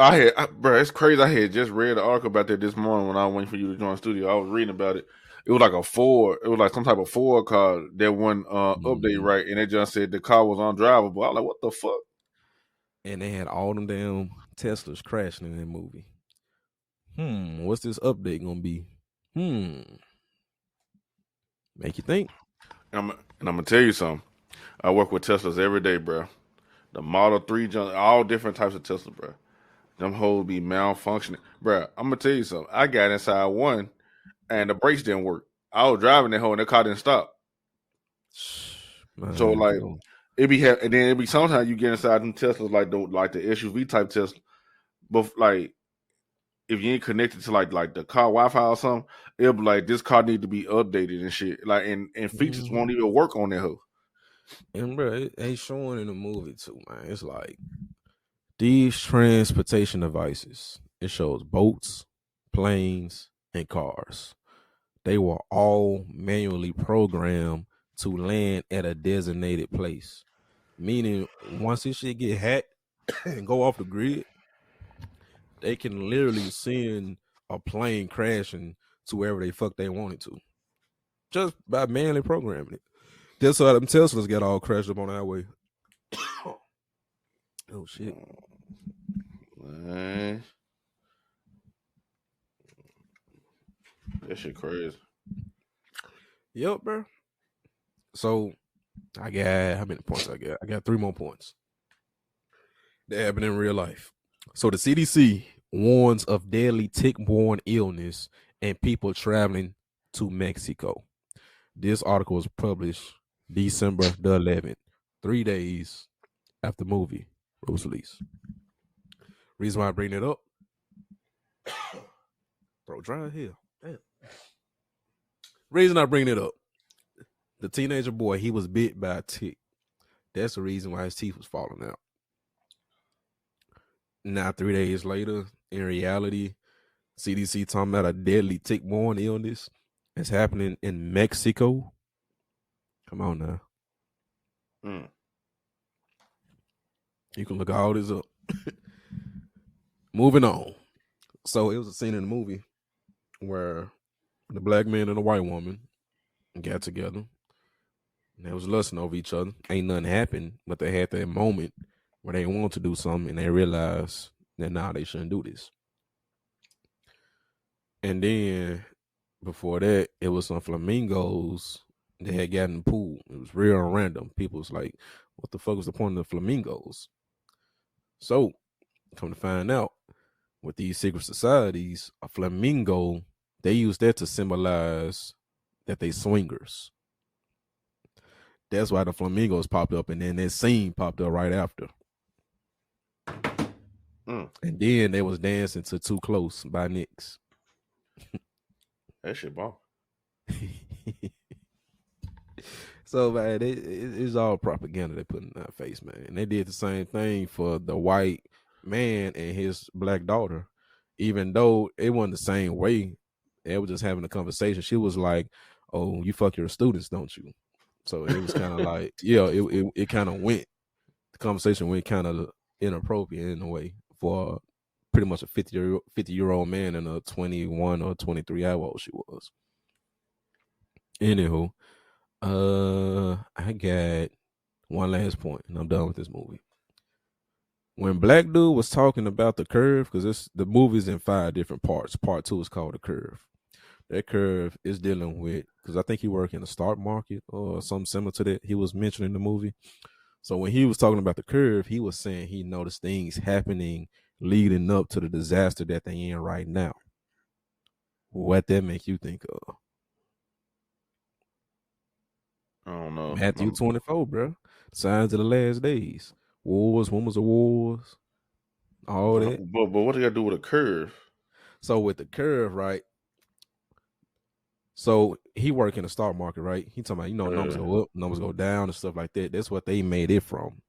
bro, it's crazy. I had just read an article about that this morning when I was waiting for you to join the studio. I was reading about it. It was like a Ford. It was like some type of Ford car that wouldn't update right, and it just said the car was undrivable. I was like, what the fuck? And they had all them damn Teslas crashing in that movie. What's this update gonna be? Make you think. And I'm gonna tell you something. I work with Teslas every day, bro. The Model 3, all different types of Tesla, bro. Them hoes be malfunctioning, bro. I'm gonna tell you something. I got inside one, and the brakes didn't work. I was driving that hoe, and the car didn't stop. Man, so like, and then it be sometimes you get inside them Teslas like the SUV type Tesla, but like if you ain't connected to like the car Wi-Fi or something, it'll be like this car need to be updated and shit. Like and features won't even work on that hoe. And bro, it ain't showing in the movie too, man. It's like these transportation devices. It shows boats, planes, and cars. They were all manually programmed to land at a designated place. Meaning, once this shit get hacked and go off the grid, they can literally send a plane crashing to wherever they fuck they want it to, just by manually programming it. That's why them Teslas got all crashed up on our way. Oh shit! Man. That shit crazy. Yep, bro. So I got how many points I got? I got 3 more points. That happened in real life. So the CDC warns of deadly tick-borne illness and people traveling to Mexico. This article was published December the 11th, 3 days after the movie was released. Reason why I bring it up, bro, dry here. Damn. Reason I bring it up, the teenager boy, he was bit by a tick. That's the reason why his teeth was falling out. Now, 3 days later, in reality, CDC talking about a deadly tick-borne illness that's happening in Mexico. Come on now. You can look all this up. Moving on. So it was a scene in the movie where the black man and the white woman got together. And they was lusting over each other. Ain't nothing happened, but they had that moment where they wanted to do something and they realized that now they shouldn't do this. And then before that, it was some flamingos that had gotten in the pool. It was real random. People was like, what the fuck was the point of the flamingos? So, come to find out, with these secret societies, a flamingo, they use that to symbolize that they swingers. That's why the flamingos popped up, and then that scene popped up right after. And then they was dancing to Too Close by Nyx. That shit bomb. So, man, it's all propaganda they put in our face, man. And they did the same thing for the white man and his black daughter, even though it wasn't the same way. They were just having a conversation. She was like, "Oh, you fuck your students, don't you?" So it was kind of like, yeah, it kind of went. The conversation went kind of inappropriate in a way for pretty much a 50-year-old man and a 21 or 23-year-old she was. Anywho, I got one last point, and I'm done with this movie. When Black Dude was talking about the curve, because the movie's in 5 different parts. Part 2 is called The Curve. That curve is dealing with, because I think he worked in the stock market or something similar to that. He was mentioning the movie. So when he was talking about the curve, he was saying he noticed things happening leading up to the disaster that they're in right now. What that make you think of? I don't know. Matthew 24, bro. Signs of the last days. Wars, rumors of wars. All that. But what do you got to do with a curve? So with the curve, right? So he work in the stock market, right? He talking about, numbers go up, numbers go down and stuff like that. That's what they made it from.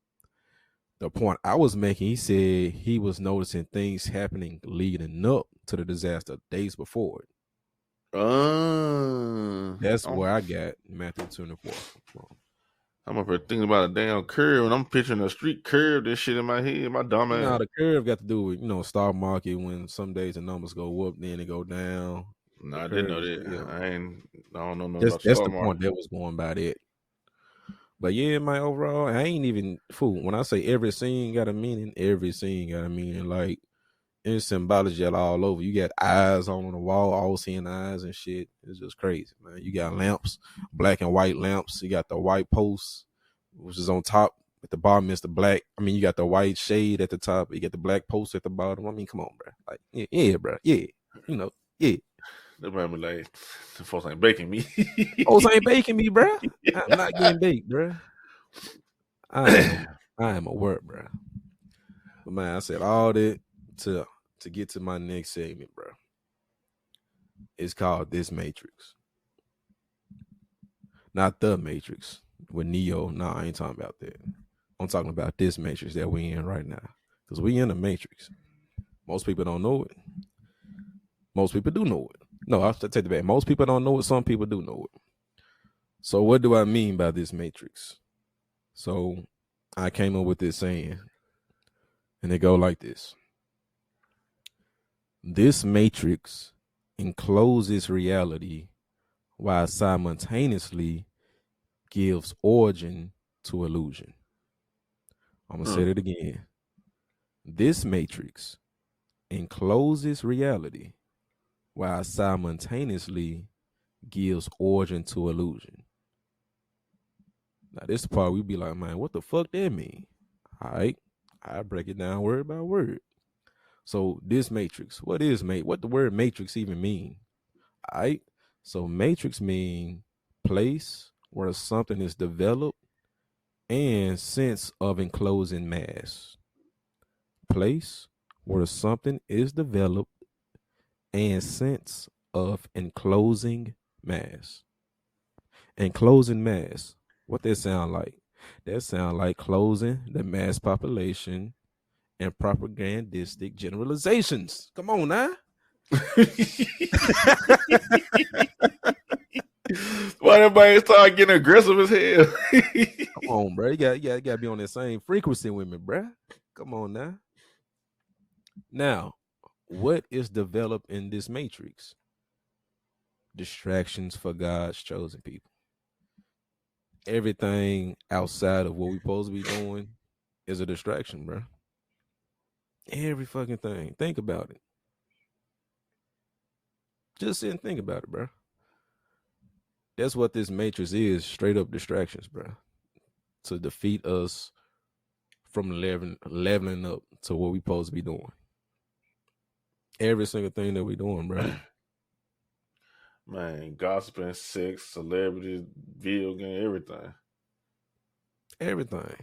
The point I was making, he said he was noticing things happening leading up to the disaster days before it. That's where I got Matthew 24 from. I'm up here thinking about a damn curve, and I'm picturing a street curve. This shit in my head, my dumb ass. Nah, the curve got to do with stock market. When some days the numbers go up, then they go down. No, I didn't know that. Yeah. I don't know nothing That's about stock the market. point that was going by that. But yeah, my overall, I ain't even fool. When I say every scene got a meaning, every scene got a meaning. Like it's symbology all over. You got eyes on the wall, all seeing eyes and shit. It's just crazy, man. You got lamps, black and white lamps. You got the white post, which is on top. At the bottom is the black. I mean, you got the white shade at the top. You got the black post at the bottom. I mean, come on, bro. Like, yeah, bro. Yeah. Yeah. They might be like, the folks ain't baking me. Folks ain't baking me, bro. I'm not getting baked, bro. I am a word, bro. But man, I said all that to get to my next segment, bro. It's called This Matrix. Not The Matrix with Neo. No, I ain't talking about that. I'm talking about this Matrix that we in right now. Because we in the Matrix. Most people don't know it. Most people do know it. No, I'll take it back. Most people don't know it. Some people do know it. So what do I mean by this Matrix? So I came up with this saying. And it go like this. This Matrix encloses reality while simultaneously gives origin to illusion. I'm going to say it again. This Matrix encloses reality while simultaneously gives origin to illusion. Now, this part we be like, man, what the fuck that mean? All right, I break it down word by word. So this matrix, what the word matrix even mean? All right. So matrix mean place where something is developed and sense of enclosing mass. Place where something is developed and sense of enclosing mass. Enclosing mass. What that sound like? That sound like closing the mass population and propagandistic generalizations. Come on now. Why everybody start getting aggressive as hell? Come on, bro. You gotta be on that same frequency with me, bro. Come on now. Now, what is developed in this matrix? Distractions for God's chosen people. Everything outside of what we're supposed to be doing is a distraction, bro. Every fucking thing. Think about it. Just sit and think about it, bro. That's what this matrix is, straight up distractions, bro. To defeat us from leveling up to what we supposed to be doing. Every single thing that we doing, bro. Man, gossiping, sex, celebrities, video game, Everything.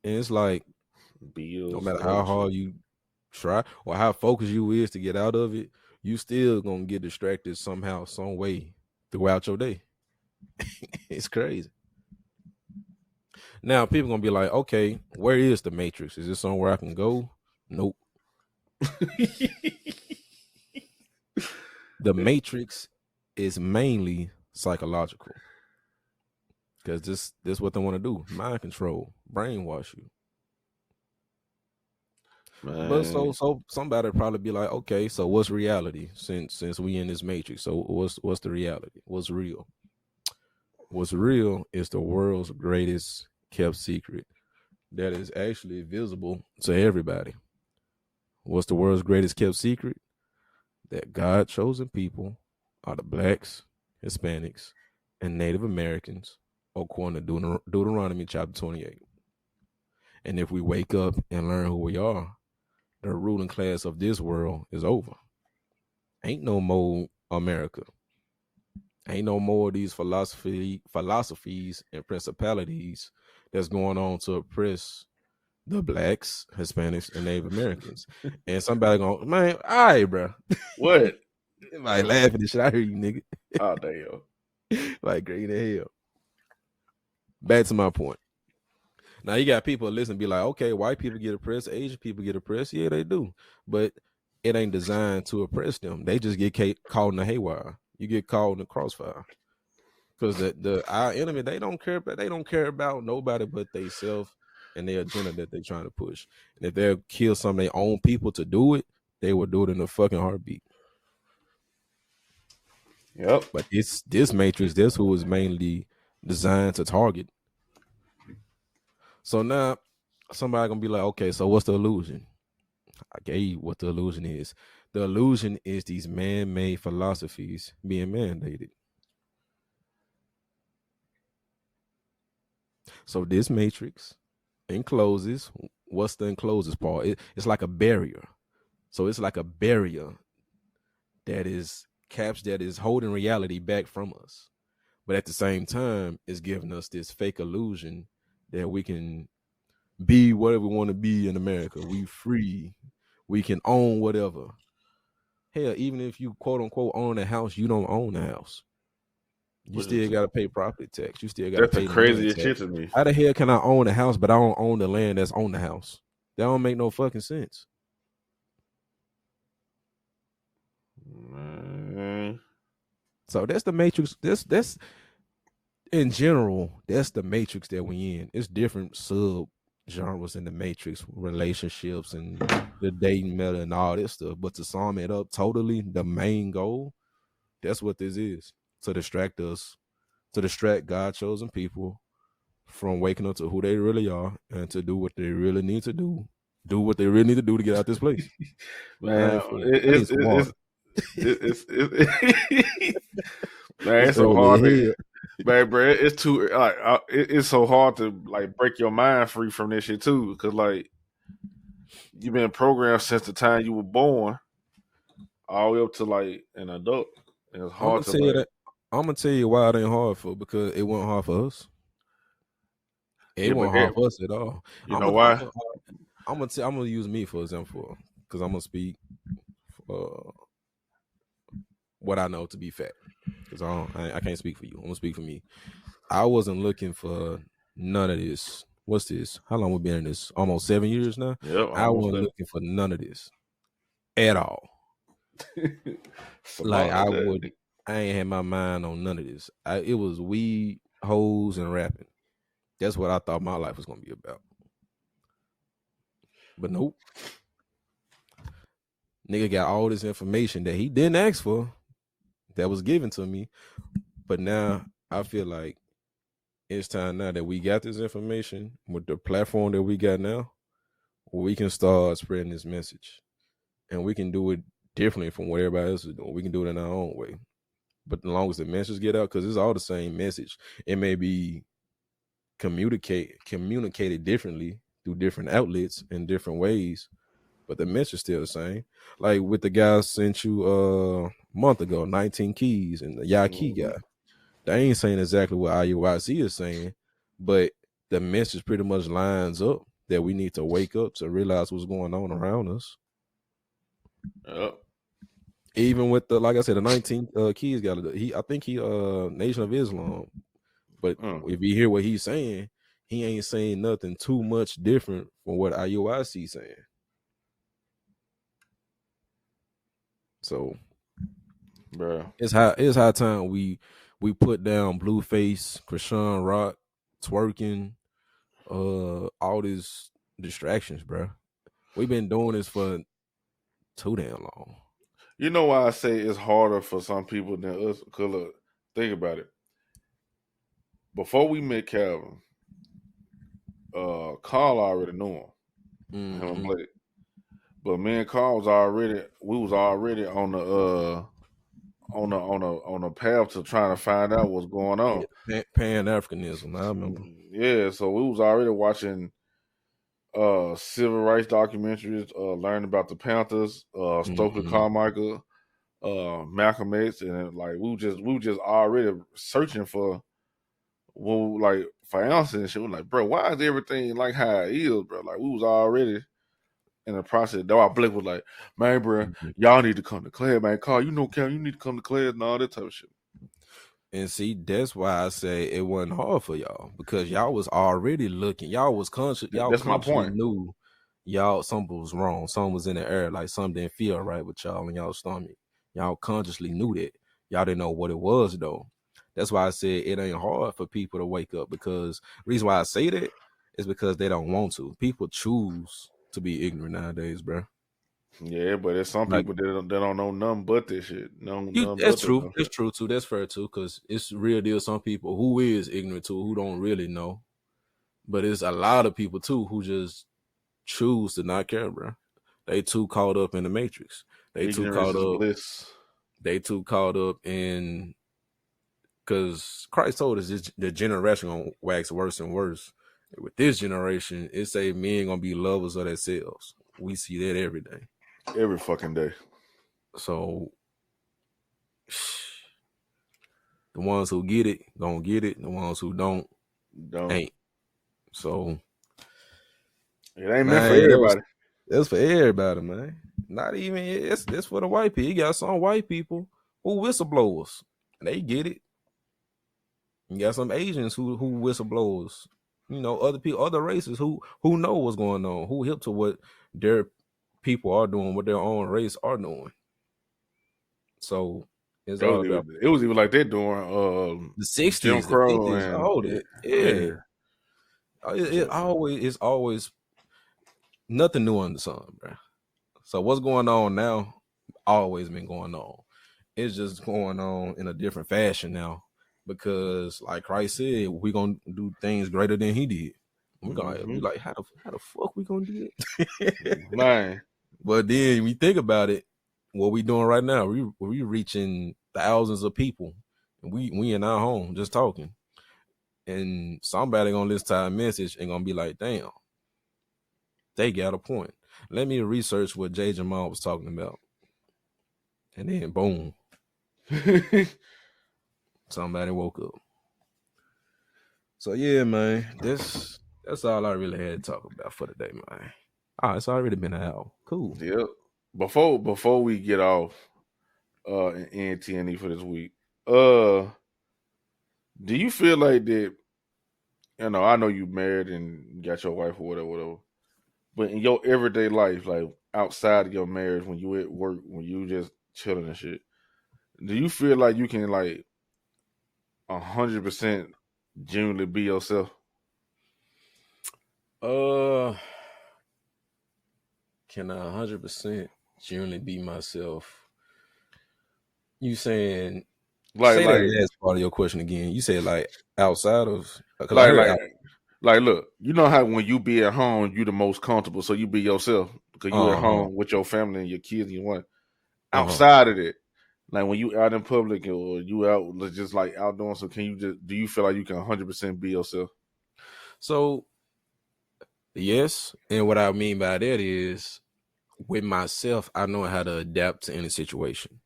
And it's like, bills, no matter how hard you try or how focused you is to get out of it, you still gonna get distracted somehow, some way throughout your day. It's crazy. Now people gonna be like, okay, where is the matrix? Is this somewhere I can go? Nope. The matrix is mainly psychological. Because this is what they want to do. Mind control, brainwash you. Man. But so somebody probably be like, okay, so what's reality since we in this matrix? So what's the reality? What's real? What's real is the world's greatest kept secret that is actually visible to everybody. What's the world's greatest kept secret? That God chosen people are the blacks, Hispanics, and Native Americans, according to Deuteronomy chapter 28. And if we wake up and learn who we are, the ruling class of this world is over. Ain't no more America. Ain't no more of these philosophies and principalities that's going on to oppress the blacks, Hispanics, and Native Americans. And somebody going, man, all right, bro. What? Like laughing and shit. I hear you, nigga. Oh, damn. Like great in hell. Back to my point. Now you got people listen be like, okay, white people get oppressed, Asian people get oppressed. Yeah, they do. But it ain't designed to oppress them. They just get caught in the haywire. You get caught in the crossfire. Because our enemy, they don't care about nobody but they self and their agenda that they're trying to push. And if they'll kill some of their own people to do it, they will do it in a fucking heartbeat. Yep. But this matrix, this who is mainly designed to target. So now somebody gonna be like, okay, so what's the illusion? I gave you what the illusion is. The illusion is these man-made philosophies being mandated. So this matrix encloses. What's the encloses part? It's like a barrier. So it's like a barrier that is holding reality back from us. But at the same time, it's giving us this fake illusion that we can be whatever we want to be in America. We free. We can own whatever. Hell, even if you quote unquote own a house, you don't own the house. You still got to pay property tax. You still got to pay the craziest shit to me. How the hell can I own a house, but I don't own the land that's on the house? That don't make no fucking sense. So that's the matrix. That's in general, that's the matrix that we in. It's different sub genres in the matrix, relationships and the dating meta and all this stuff. But to sum it up totally, the main goal, that's what this is. To distract us, to distract God chosen people from waking up to who they really are and to do what they really need to do. Do what they really need to do to get out this place. Man, it's man, it's so hard to, man, bro. It's too like it's so hard to like break your mind free from this shit too, because like You've been programmed since the time you were born, all the way up to like an adult. And it's I'm hard gonna to tell you like. that. I'm gonna tell you why it ain't hard for because it wasn't hard for us. It Yeah, but wasn't hard for us at all. you know why? I'm gonna use me for example because I'm gonna speak uh, what I know to be fact because I can't speak for you. I'm gonna speak for me. I wasn't looking for none of this. What's this? How long we been in this? Almost 7 years now. Yep, I almost wasn't looking for none of this at all. Like Samara, that. I ain't had my mind on none of this. It was weed, hoes, and rapping. That's what I thought my life was gonna be about. But nope. Nigga got all this information that he didn't ask for that was given to me. But now I feel like it's time now that we got this information with the platform that we got now, we can start spreading this message. And we can do it differently from what everybody else is doing. We can do it in our own way. But as long as the message get out, because it's all the same message, it may be communicated differently through different outlets in different ways, but the message is still the same. Like with the guy sent you a month ago, 19 keys, and the Yaki guy. They ain't saying exactly what IUIC is saying, but the message pretty much lines up that we need to wake up to realize what's going on around us. Yep. Even with the, like I said, the 19 keys got I think he Nation of Islam. But if you hear what he's saying, he ain't saying nothing too much different from what IUIC saying. So, bro, it's high time we put down Blueface, Krishan Rock, twerking, all these distractions, bro. We've been doing this for too damn long. You know why I say it's harder for some people than us? Cause look, think about it. Before we met Calvin, Carl already knew him. Mm-hmm. But me and Carl was already on the path to trying to find out what's going on. Yeah, Pan-Africanism, I remember. Yeah, so we was already watching civil rights documentaries, learning about the Panthers, Stokely Carmichael, Malcolm X, and like we were just already searching for for answers and shit. We're like, bro, why is everything like how it is, bro? Like we was already in the process. Though our Blake was like, man, bro, y'all need to come to class, man. Carl, you need to come to class and all that type of shit. And see, that's why I say it wasn't hard for y'all because y'all was already looking. Y'all was conscious. Y'all That's my consciously point. knew y'all something was wrong. Something was in the air. Like something didn't feel right with y'all in y'all stomach. Y'all consciously knew that. Y'all didn't know what it was though. That's why I said it ain't hard for people to wake up because the reason why I say that is because they don't want to. People choose to be ignorant nowadays, bro. Yeah, but there's some people that don't know nothing but this shit. That's true. It's true too. That's fair too, because it's real deal. Some people who is ignorant too, who don't really know, but it's a lot of people too who just choose to not care, bro. They too caught up in the matrix. They too caught up. Bliss. They too caught up in because Christ told us the generation gonna wax worse and worse. With this generation, it say men gonna be lovers of themselves. We see that every day, every fucking day. So. The ones who get it, gonna get it. The ones who don't ain't. So it ain't meant for everybody. That's for everybody, man. Not even it's for the white people. You got some white people who whistleblowers. They get it. You got some Asians who whistleblowers. You know, other people, other races who know what's going on, who hip to what their people are doing, what their own race are doing. So it's all about. It was even like they're doing the 60s, Jim Crow, the 50s, it's always nothing new under the sun, bro. So what's going on now? Always been going on. It's just going on in a different fashion now because, like Christ said, we're gonna do things greater than He did. We're gonna be like, how the fuck we gonna do it, man? But then we think about it. What we doing right now? We reaching thousands of people, and we in our home just talking, and somebody gonna listen to our message and gonna be like, damn, they got a point. Let me research what Jay Jamal was talking about. And then boom. Somebody woke up. So yeah, man. That's all I really had to talk about for today, man. It's already been an hour. Cool. Yeah. Before we get off in TNE for this week, do you feel like that? You know, I know you married and got your wife or whatever. But in your everyday life, like outside of your marriage, when you at work, when you just chilling and shit, do you feel like you can like 100% genuinely be yourself? Can I 100% genuinely be myself? You saying say that last part of your question again? You said like outside of like look, you know how when you be at home, you the most comfortable, so you be yourself because you at home with your family and your kids and your wife. Outside of it, like when you out in public or you out just like out doing, so do you feel like you can 100% be yourself? So yes, and what I mean by that is with myself, I know how to adapt to any situation.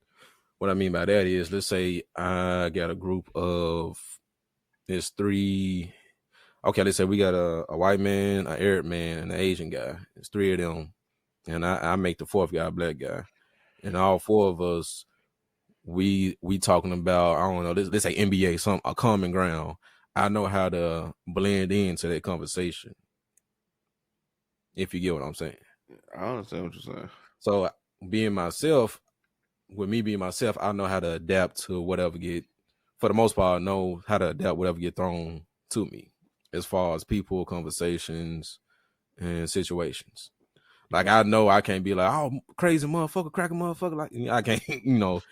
What I mean by that is, let's say I got a group of there's 3. Okay, let's say we got a white man, an Arab man, and an Asian guy. It's 3 of them, and I make the 4th guy a black guy, and all 4 of us, we talking about, I don't know, let's say NBA, a common ground. I know how to blend into that conversation. If you get what I'm saying. I understand what you're saying. So being myself, with me being myself, I know how to adapt to whatever for the most part, I know how to adapt whatever get thrown to me. As far as people, conversations, and situations. Like, I know I can't be like, oh, crazy motherfucker, cracking motherfucker. Like, I can't,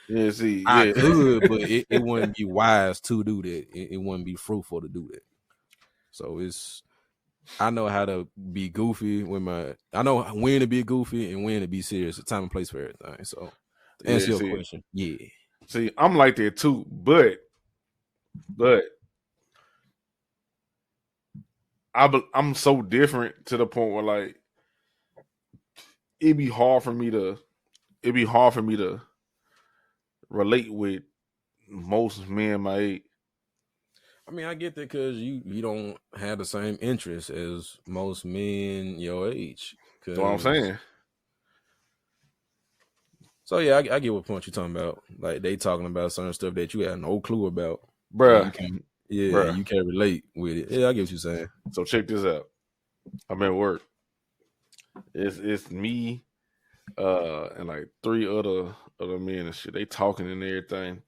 Yeah, see, I could, but it wouldn't be wise to do that. It wouldn't be fruitful to do that. So I know how to be goofy I know when to be goofy and when to be serious. A time and place for everything. So, to answer your question, yeah. See, I'm like that too, but I'm so different to the point where like it'd be hard for me to relate with most men my age. I mean, I get that because you don't have the same interests as most men your age. That's what I'm saying. So yeah, I get what point you're talking about. Like they talking about certain stuff that you had no clue about, bruh. You can't relate with it. Yeah, I get what you're saying. So check this out. I'm at work. It's me, and like 3 other men and shit. They talking and everything.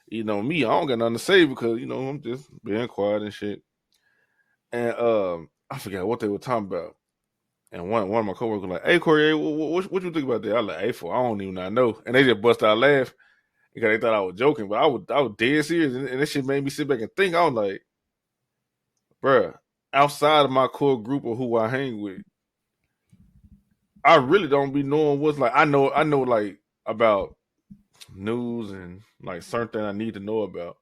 You know me, I don't got nothing to say because I'm just being quiet and shit. And I forgot what they were talking about. And one of my coworkers was like, "Hey Corey, what you think about that?" I was like, "Hey, I don't even know." And they just bust out laugh because they thought I was joking, but I was dead serious, and this shit made me sit back and think. I was like, bruh, outside of my core group of who I hang with, I really don't be knowing what's like. I know like about news and like certain things I need to know about.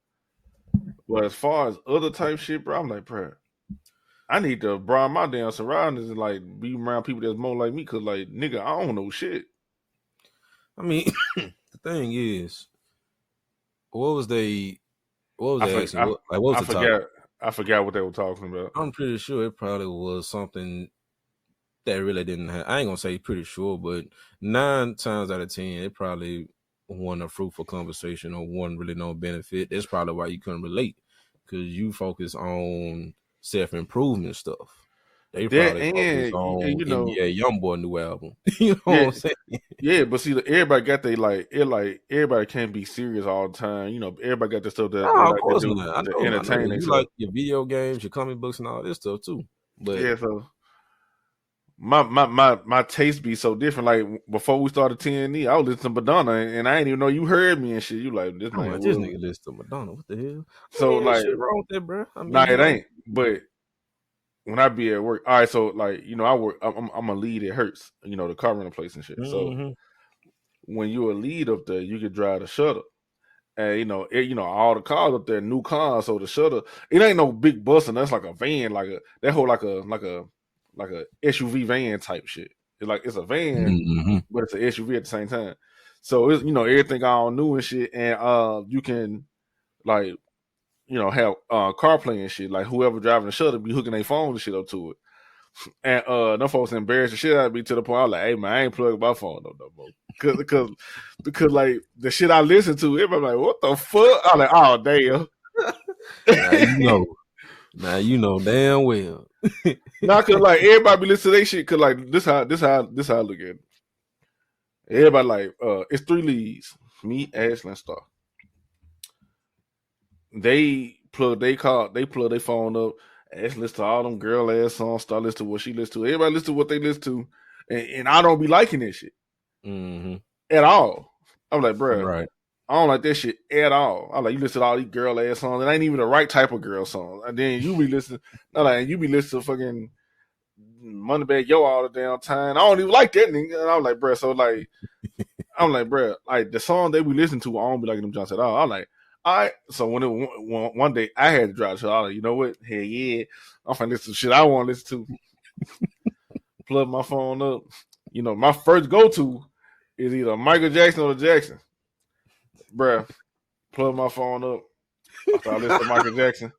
But as far as other type shit, bro, I'm like, bruh, I need to broaden my damn surroundings and like be around people that's more like me, cause like nigga, I don't know shit. I mean, the thing is, what was they asking? What was the topic? I forgot what they were talking about. I'm pretty sure it probably was something that really didn't have. I ain't gonna say pretty sure, but 9 times out of 10, it probably wasn't a fruitful conversation or wasn't really no benefit. That's probably why you couldn't relate, because you focus on self-improvement stuff. They probably focus on NBA YoungBoy new album. You know what I'm saying? Yeah, but see, everybody got everybody can't be serious all the time. Everybody got this stuff that of course not. to entertain. You like your video games, your comic books, and all this stuff too. But yeah, so my taste be so different. Like before we started TNE, I was listening to Madonna, and I didn't even know you heard me and shit. You like this nigga listen to Madonna? What the hell? So like, shit wrong with that, bro? I mean, it ain't. But when I be at work, all right. So like, I work. I'm a lead at Hertz. The car rental place and shit. So when you're a lead up there, you can drive the shuttle. And all the cars up there, new cars. So the shuttle, it ain't no big bus, and that's like a van, like a SUV van type shit. It's like it's a van, but it's an SUV at the same time. So it's everything all new and shit, and you can like have CarPlay and shit. Like whoever driving the shuttle be hooking their phone and shit up to it. And them folks embarrassed the shit out of me to the point I was like, hey man, I ain't plugging my phone up no more. Because like the shit I listen to, everybody like, what the fuck? I'm like, oh damn. Now you know damn well. Not cause like everybody be listening to their shit, cause like this how I look at it. Everybody like it's 3 leads. Me, Ashley, and Star. They plug their phone up. Ashley listen to all them girl ass songs. Star listen to what she listen to. Everybody listen to what they listen to, and I don't be liking this shit at all. I'm like, bro, right. I don't like that shit at all. I'm like, you listen to all these girl ass songs. It ain't even the right type of girl song. And then you be listening, to fucking Moneybag Yo all the damn time. I don't even like that nigga. And I'm like, bro, so like, bro, like the song they be listening to, I don't be liking them Johnson at all. I'm like, all right. So when one day I had to drive, so I was like, you know what? Hell yeah, I'm finna listen to shit I want to listen to. Plug my phone up. My first go to is either Michael Jackson or Jackson. Bruh, plug my phone up. After I listen to Michael Jackson.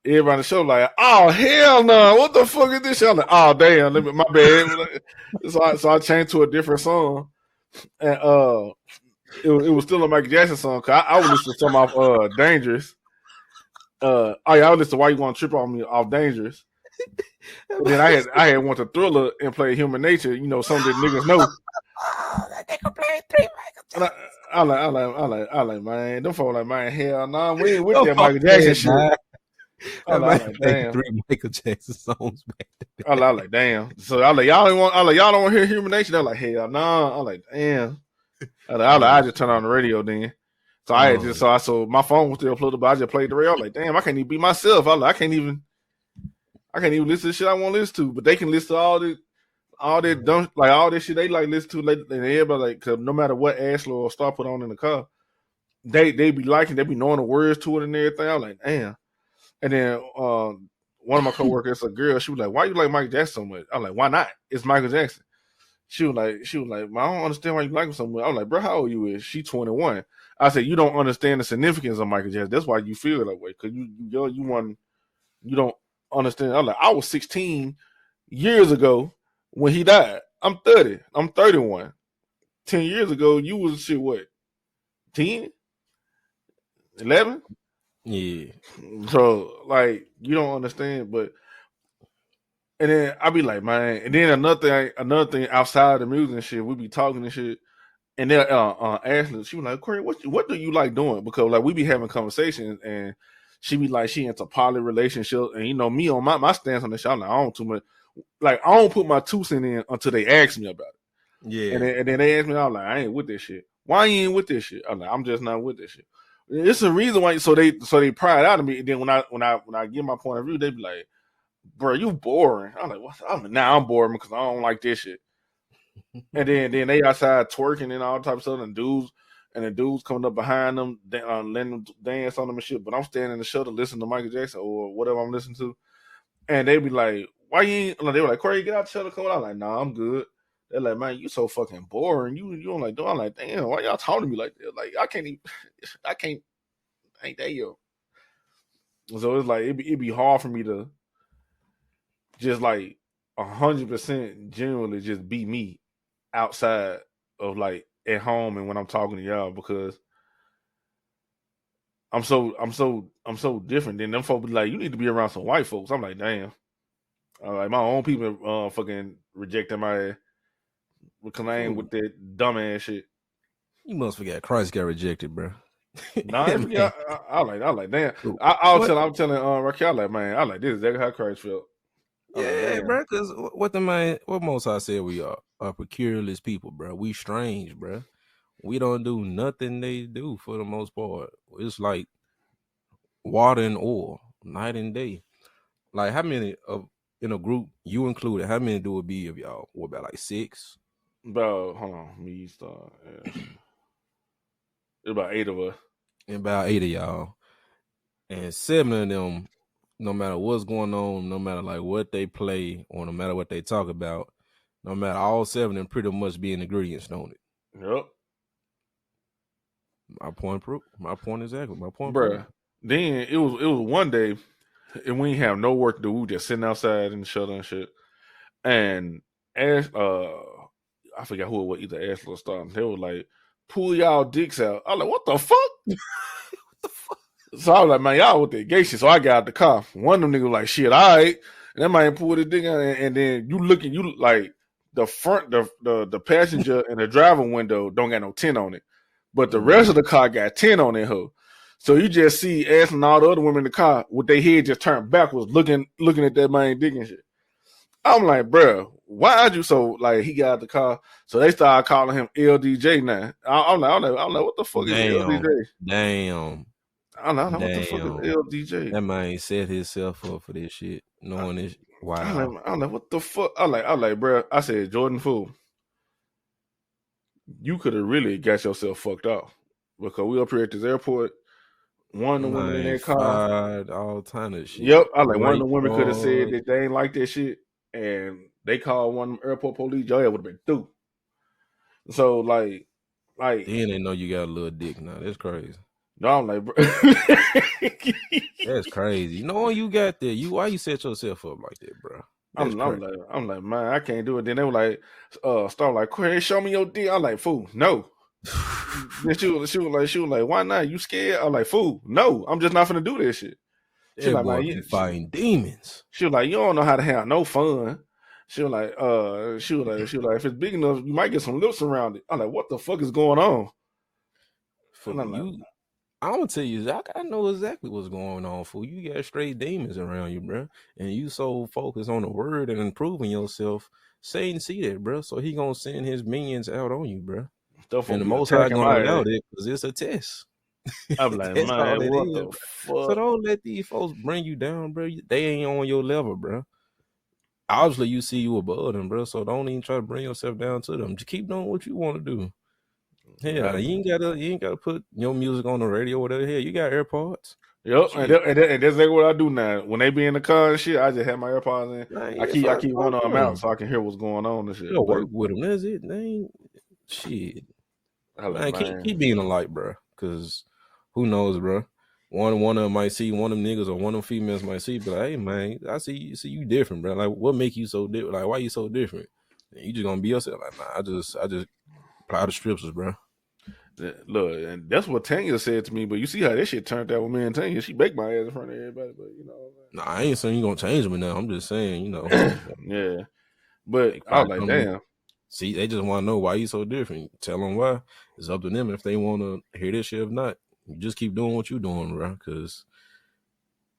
Everybody in the show like, oh hell no, what the fuck is this? I'm like, oh damn, my bad. So I changed to a different song, and it was still a Michael Jackson song. Cause I would listen to some off Dangerous. I would listen to Why You Want to Trip on Me off Dangerous. And then I had went to Thriller and played Human Nature. Some of the niggas know. That nigga played 3 Michael Jackson. I like, man, them folks like, man, hell no, we ain't with that Michael Jackson shit. I like, damn. 3 Michael Jackson songs back. I like, damn. So I like, y'all don't want to hear Human Nature. They're like, hell no. I like, damn. I just turn on the radio then. So so my phone was still plugged up, but I just played the radio. I'm like, damn, I can't even be myself. I can't even listen to shit I want to listen to. But they can listen to all that dumb, like all this shit they like listen to, and everybody like, cause no matter what Ashley or Star put on in the car, they be liking, they be knowing the words to it and everything. I'm like, damn. And then one of my coworkers, a girl, she was like, why you like Michael Jackson so much? I'm like, why not? It's Michael Jackson. She was like, well, I don't understand why you like him so much. I'm like, bro, how old you is? She 21. I said, you don't understand the significance of Michael Jackson. That's why you feel that way, because you don't understand. I'm like, I was 16 years ago when he died. I'm 30. I'm 31. 10 years ago, you was shit, what? 10? 11? Yeah. So, like, you don't understand, but and then I be like, man, and then another thing outside the music and shit, we be talking and shit. And then Ashley, she was like, Corey, what do you like doing? Because like we be having conversations, and she be like, she into poly relationships, and me on my stance on this shit, I'm like, I don't too much, like I don't put my 2 cents in until they ask me about it. Yeah. And then they ask me, I'm like, I ain't with this shit. Why you ain't with this shit? I'm like, I'm just not with this shit. It's a reason why. So they pry it out of me, and then when I give my point of view, they be like, bro, you boring. I'm like, what? I'm boring because I don't like this shit. And then they outside twerking and all types of stuff, and the dudes coming up behind them, letting them dance on them and shit. But I'm standing in the shuttle listening to Michael Jackson or whatever I'm listening to, and they be like, why you ain't? They were like, Corey, get out the shuttle, come on. I'm like, nah, I'm good. They're like, man, you so fucking boring. You don't like doing. I'm like, damn, why y'all talking to me like that? Like, I can't, ain't that yo? So it's like it'd be hard for me to just like 100% genuinely just be me outside of like at home and when I'm talking to y'all, because I'm so different. Then them folks be like, you need to be around some white folks. I'm like, damn. Like my own people fucking rejecting my ass because I ain't with that dumbass shit. You must forget Christ got rejected, bro. Nah, I like damn. I'm telling Raquel, like, man, I like this is exactly how Christ felt. Yeah, bro. Because what Most High said we are peculiarless people, bro. We strange, bro. We don't do nothing they do for the most part. It's like water and oil, night and day. Like how many in a group, you included? How many do it be of y'all? What about like 6? About hold on, me start. Yeah. It's about 8 of us. And about 8 of y'all, and 7 of them, no matter what's going on, no matter like what they play or no matter what they talk about, No matter all 7 of them pretty much be in ingredients, don't it? Yep. My point exactly. My point Bruh. Then it was one day and we ain't have no work to do. We were just sitting outside in the shelter and shit. And Ash, I forgot who it was, either Ashley or Star. They were like, pull y'all dicks out. I was like, what the fuck? What the fuck? So I was like, man, y'all with that gay shit. So I got out the car. One of them niggas was like, shit, all right. And that man pulled his dick out, and then you like the front, the passenger and the driver window don't got no tint on it. But the rest of the car got tint on it, hoe. So you just see Ash and all the other women in the car with their head just turned backwards, looking at that man dick and shit. I'm like, bro, why'd you so like he got out the car? So they started calling him LDJ now. I'm like, what the fuck is LDJ? Damn. I'm like, what the fuck is LDJ? That man set himself up for this shit, knowing this. Wow. I'm like, what the fuck? I'm like, bro. I said, Jordan Fool, you could have really got yourself fucked off because we up here at this airport. One of the women in that car, all kind of shit. Yep, I like one of the women could have said that they ain't like that shit, and they called one of them airport police. Your ass would have been through. So like then they know you got a little dick now. That's crazy. No, I'm like, bro. That's crazy. Knowing you got there, why you set yourself up like that, bro? I'm like, man, I can't do it. Then they were like, start like, Corey, show me your dick. I'm like, fool, no. Then she was like, why not? You scared? I'm like, fool, no. I'm just not gonna do this shit. She like, man, you fighting demons. She was like, you don't know how to have no fun. She was like, if it's big enough, you might get some lips around it. I'm like, what the fuck is going on? I'm gonna tell you, Zach, I know exactly what's going on, fool. You got straight demons around you, bro. And you so focused on the word and improving yourself. Satan see that, bro. So he gonna send his minions out on you, bro. And the Most High gonna allow it because it's a test. I'm like, man, what the fuck? So don't let these folks bring you down, bro. They ain't on your level, bro. Obviously, you see you above them, bro. So don't even try to bring yourself down to them. Just keep doing what you want to do. Hell, you ain't gotta put your music on the radio or whatever. Hell, you got AirPods. Yep, and that's like what I do now. When they be in the car and shit, I just have my AirPods in. Man, I keep one of them out so I can hear what's going on and shit. You work with them. That's it. They ain't shit. Man, keep being a light, bro. Because who knows, bro? One of them might see one of them niggas or one of them females might see, but hey, man, I see you different, bro. Like, what make you so different? Like, why you so different? And you just gonna be yourself? Like, nah, I just apply the strips, bro. Look, and that's what Tanya said to me. But you see how that shit turned out with me and Tanya. She baked my ass in front of everybody. But you know, nah, I ain't saying you gonna change me now. I'm just saying, you know, yeah. But I was like, damn. See, they just want to know why you so different. Tell them why. It's up to them if they want to hear this shit. If not, you just keep doing what you're doing, bro. Because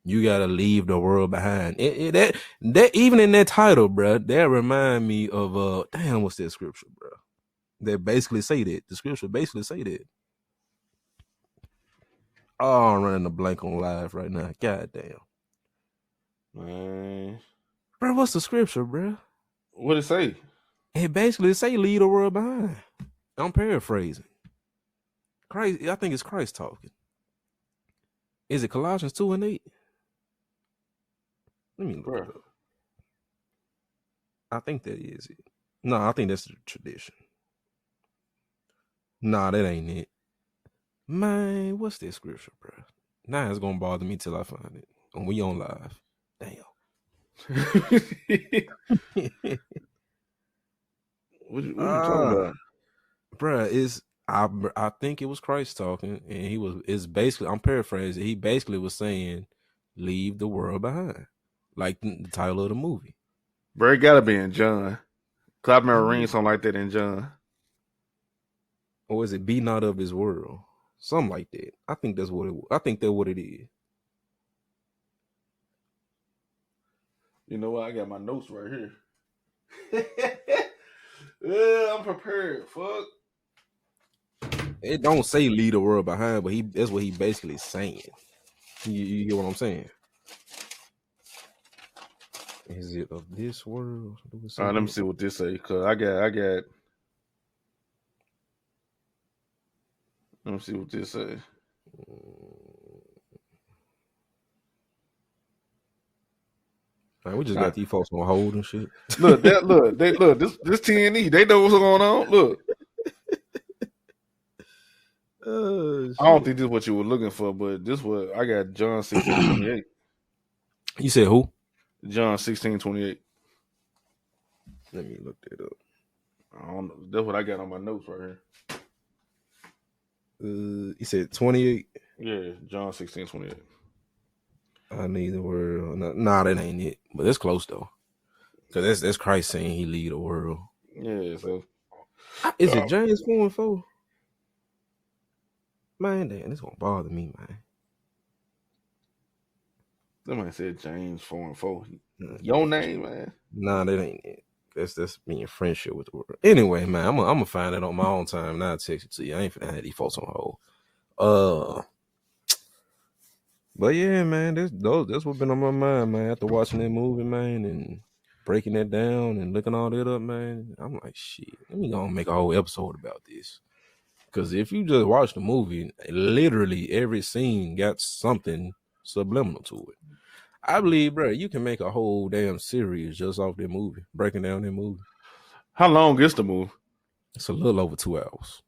you gotta leave the world behind. That even in that title, bro, that remind me of damn, what's that scripture, bro? That basically say that. The scripture basically say that. Oh, I'm running a blank on live right now. God damn. Man. Bro, what's the scripture, bro? What it say? It basically say leave the world behind. I'm paraphrasing. Christ, I think it's Christ talking. Is it Colossians 2:8? Let me look it up. I think that is it. No, I think that's the tradition. Nah, that ain't it. Man, what's that scripture, bro? Now it's gonna bother me till I find it. And we on live. Damn. What you talking about? Bruh, I think it was Christ talking, and it's basically, I'm paraphrasing, he basically was saying, leave the world behind. Like the title of the movie. Bro, it gotta be in John. Cause I remember reading something like that in John. Or is it be not of this world? Something like that. I think that's what it is. You know what? I got my notes right here. Yeah, I'm prepared. Fuck. It don't say leave the world behind, but that's what he basically saying. You get what I'm saying? Is it of this world? Let me see what this say. Cause I got. Let me see what this say. Man, we just got these folks on hold and shit. Look, this TNE, they know what's going on. Look. I don't think this is what you were looking for, but this was I got John 16:28. You said who? John 16:28. Let me look that up. I don't know. That's what I got on my notes right here. You said 28? Yeah, John 16:28. I need the world. Nah, that ain't it. But that's close though. Because that's Christ saying he lead the world. Yeah, so is it James 4:4? Man, damn, this won't bother me, man. Somebody said James 4:4. Your name, man. Nah, that ain't it. That's me in friendship with the world. Anyway, man, I'm gonna find it on my own time. Now I'll text it to you. I ain't finna have these folks on hold. But yeah, man, that's what's been on my mind, man. After watching that movie, man, and breaking that down and looking all that up, man, I'm like, shit, let me go and make a whole episode about this. Because if you just watch the movie, literally every scene got something subliminal to it. I believe, bro, you can make a whole damn series just off that movie, breaking down that movie. How long is the movie? It's a little over 2 hours.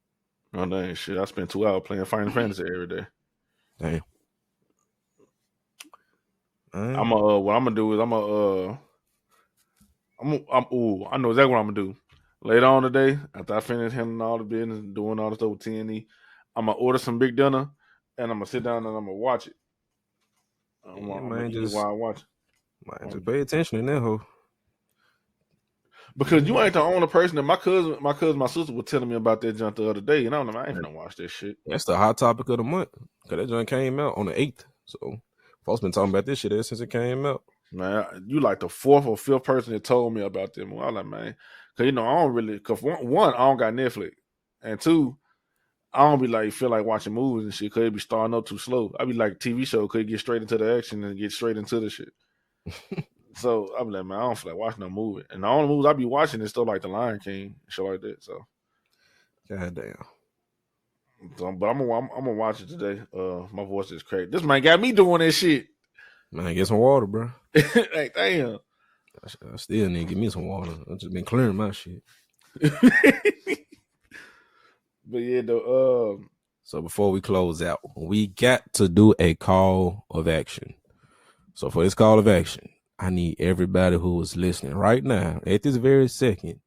Oh, dang, shit. I spent 2 hours playing Final Fantasy every day. Damn. What I'm gonna do is I know exactly what I'm gonna do. Later on today, after I finish handling all the business and doing all the stuff with TNE, I'm gonna order some big dinner and I'm gonna sit down and I'm gonna watch it. I'm gonna just while I watch it. Man, just pay attention in that hoe. Because you ain't the only person that my sister was telling me about that junk the other day, and I ain't gonna watch that shit. That's the hot topic of the month. Cause that junk came out on the 8th. So folks been talking about this shit ever since it came out. Man, you like the 4th or 5th person that told me about them. I was like, man, cause I don't really, cause one, I don't got Netflix, and 2, I don't be like feel like watching movies and shit. Cause it be starting up too slow. I be like TV show, could get straight into the action and get straight into the shit. So I be like, man, I don't feel like watching no movie. And the only movies I be watching is stuff like The Lion King, shit like that. So, goddamn. So, but I'm gonna watch it today. My voice is cracked. This man got me doing that shit. Man, get some water, bro. Like, damn. I still need to get me some water. I've just been clearing my shit. But yeah, though. So before we close out, we got to do a call of action. So for this call of action, I need everybody who is listening right now, at this very second,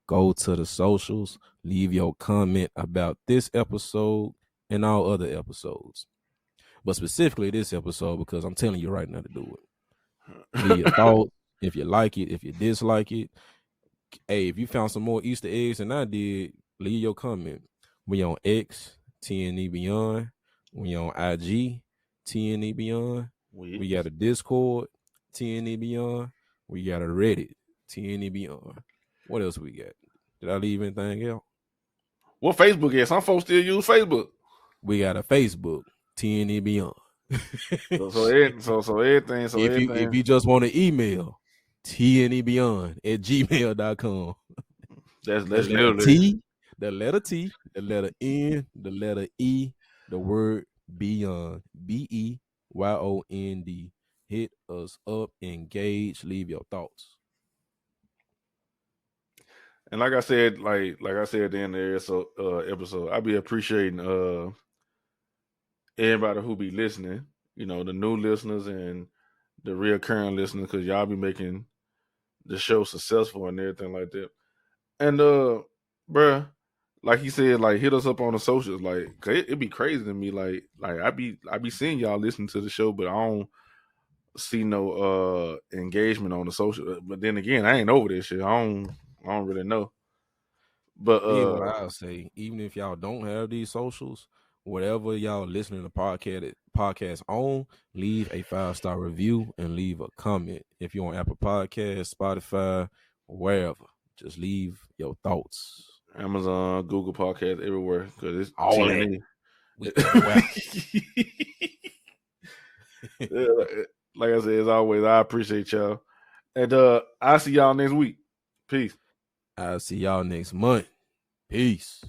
go to the socials, leave your comment about this episode and all other episodes. But specifically this episode, because I'm telling you right now to do it. Leave your thoughts, if you like it, if you dislike it. Hey, if you found some more Easter eggs than I did, leave your comment. We on X, TNE Beyond. We on IG, TNE Beyond. We got a Discord, TNE Beyond. We got a Reddit, TNE Beyond. What else we got? Did I leave anything else? What Facebook is? Some folks still use Facebook. We got a Facebook, TNE Beyond. so everything. So if you just want to email, tnebeyond@gmail.com. That's literally the letter T, the letter N, the letter E, the word beyond, BEYOND. Hit us up, engage, leave your thoughts. And like I said, like I said at the end of the episode, I be appreciating everybody who be listening. You know, the new listeners and the reoccurring listeners, because y'all be making the show successful and everything like that. And bruh, like he said, like hit us up on the socials, like cause it'd be crazy to me. Like I be seeing y'all listening to the show, but I don't see no engagement on the social. But then again, I ain't over this shit. I don't really know. But what I'll say, even if y'all don't have these socials, whatever y'all listening to podcast on, leave a 5-star review and leave a comment. If you're on Apple Podcasts, Spotify, wherever, just leave your thoughts. Amazon, Google Podcasts, everywhere, because it's all TNE. Like I said, as always, I appreciate y'all. And I'll see y'all next week. Peace. I'll see y'all next month. Peace.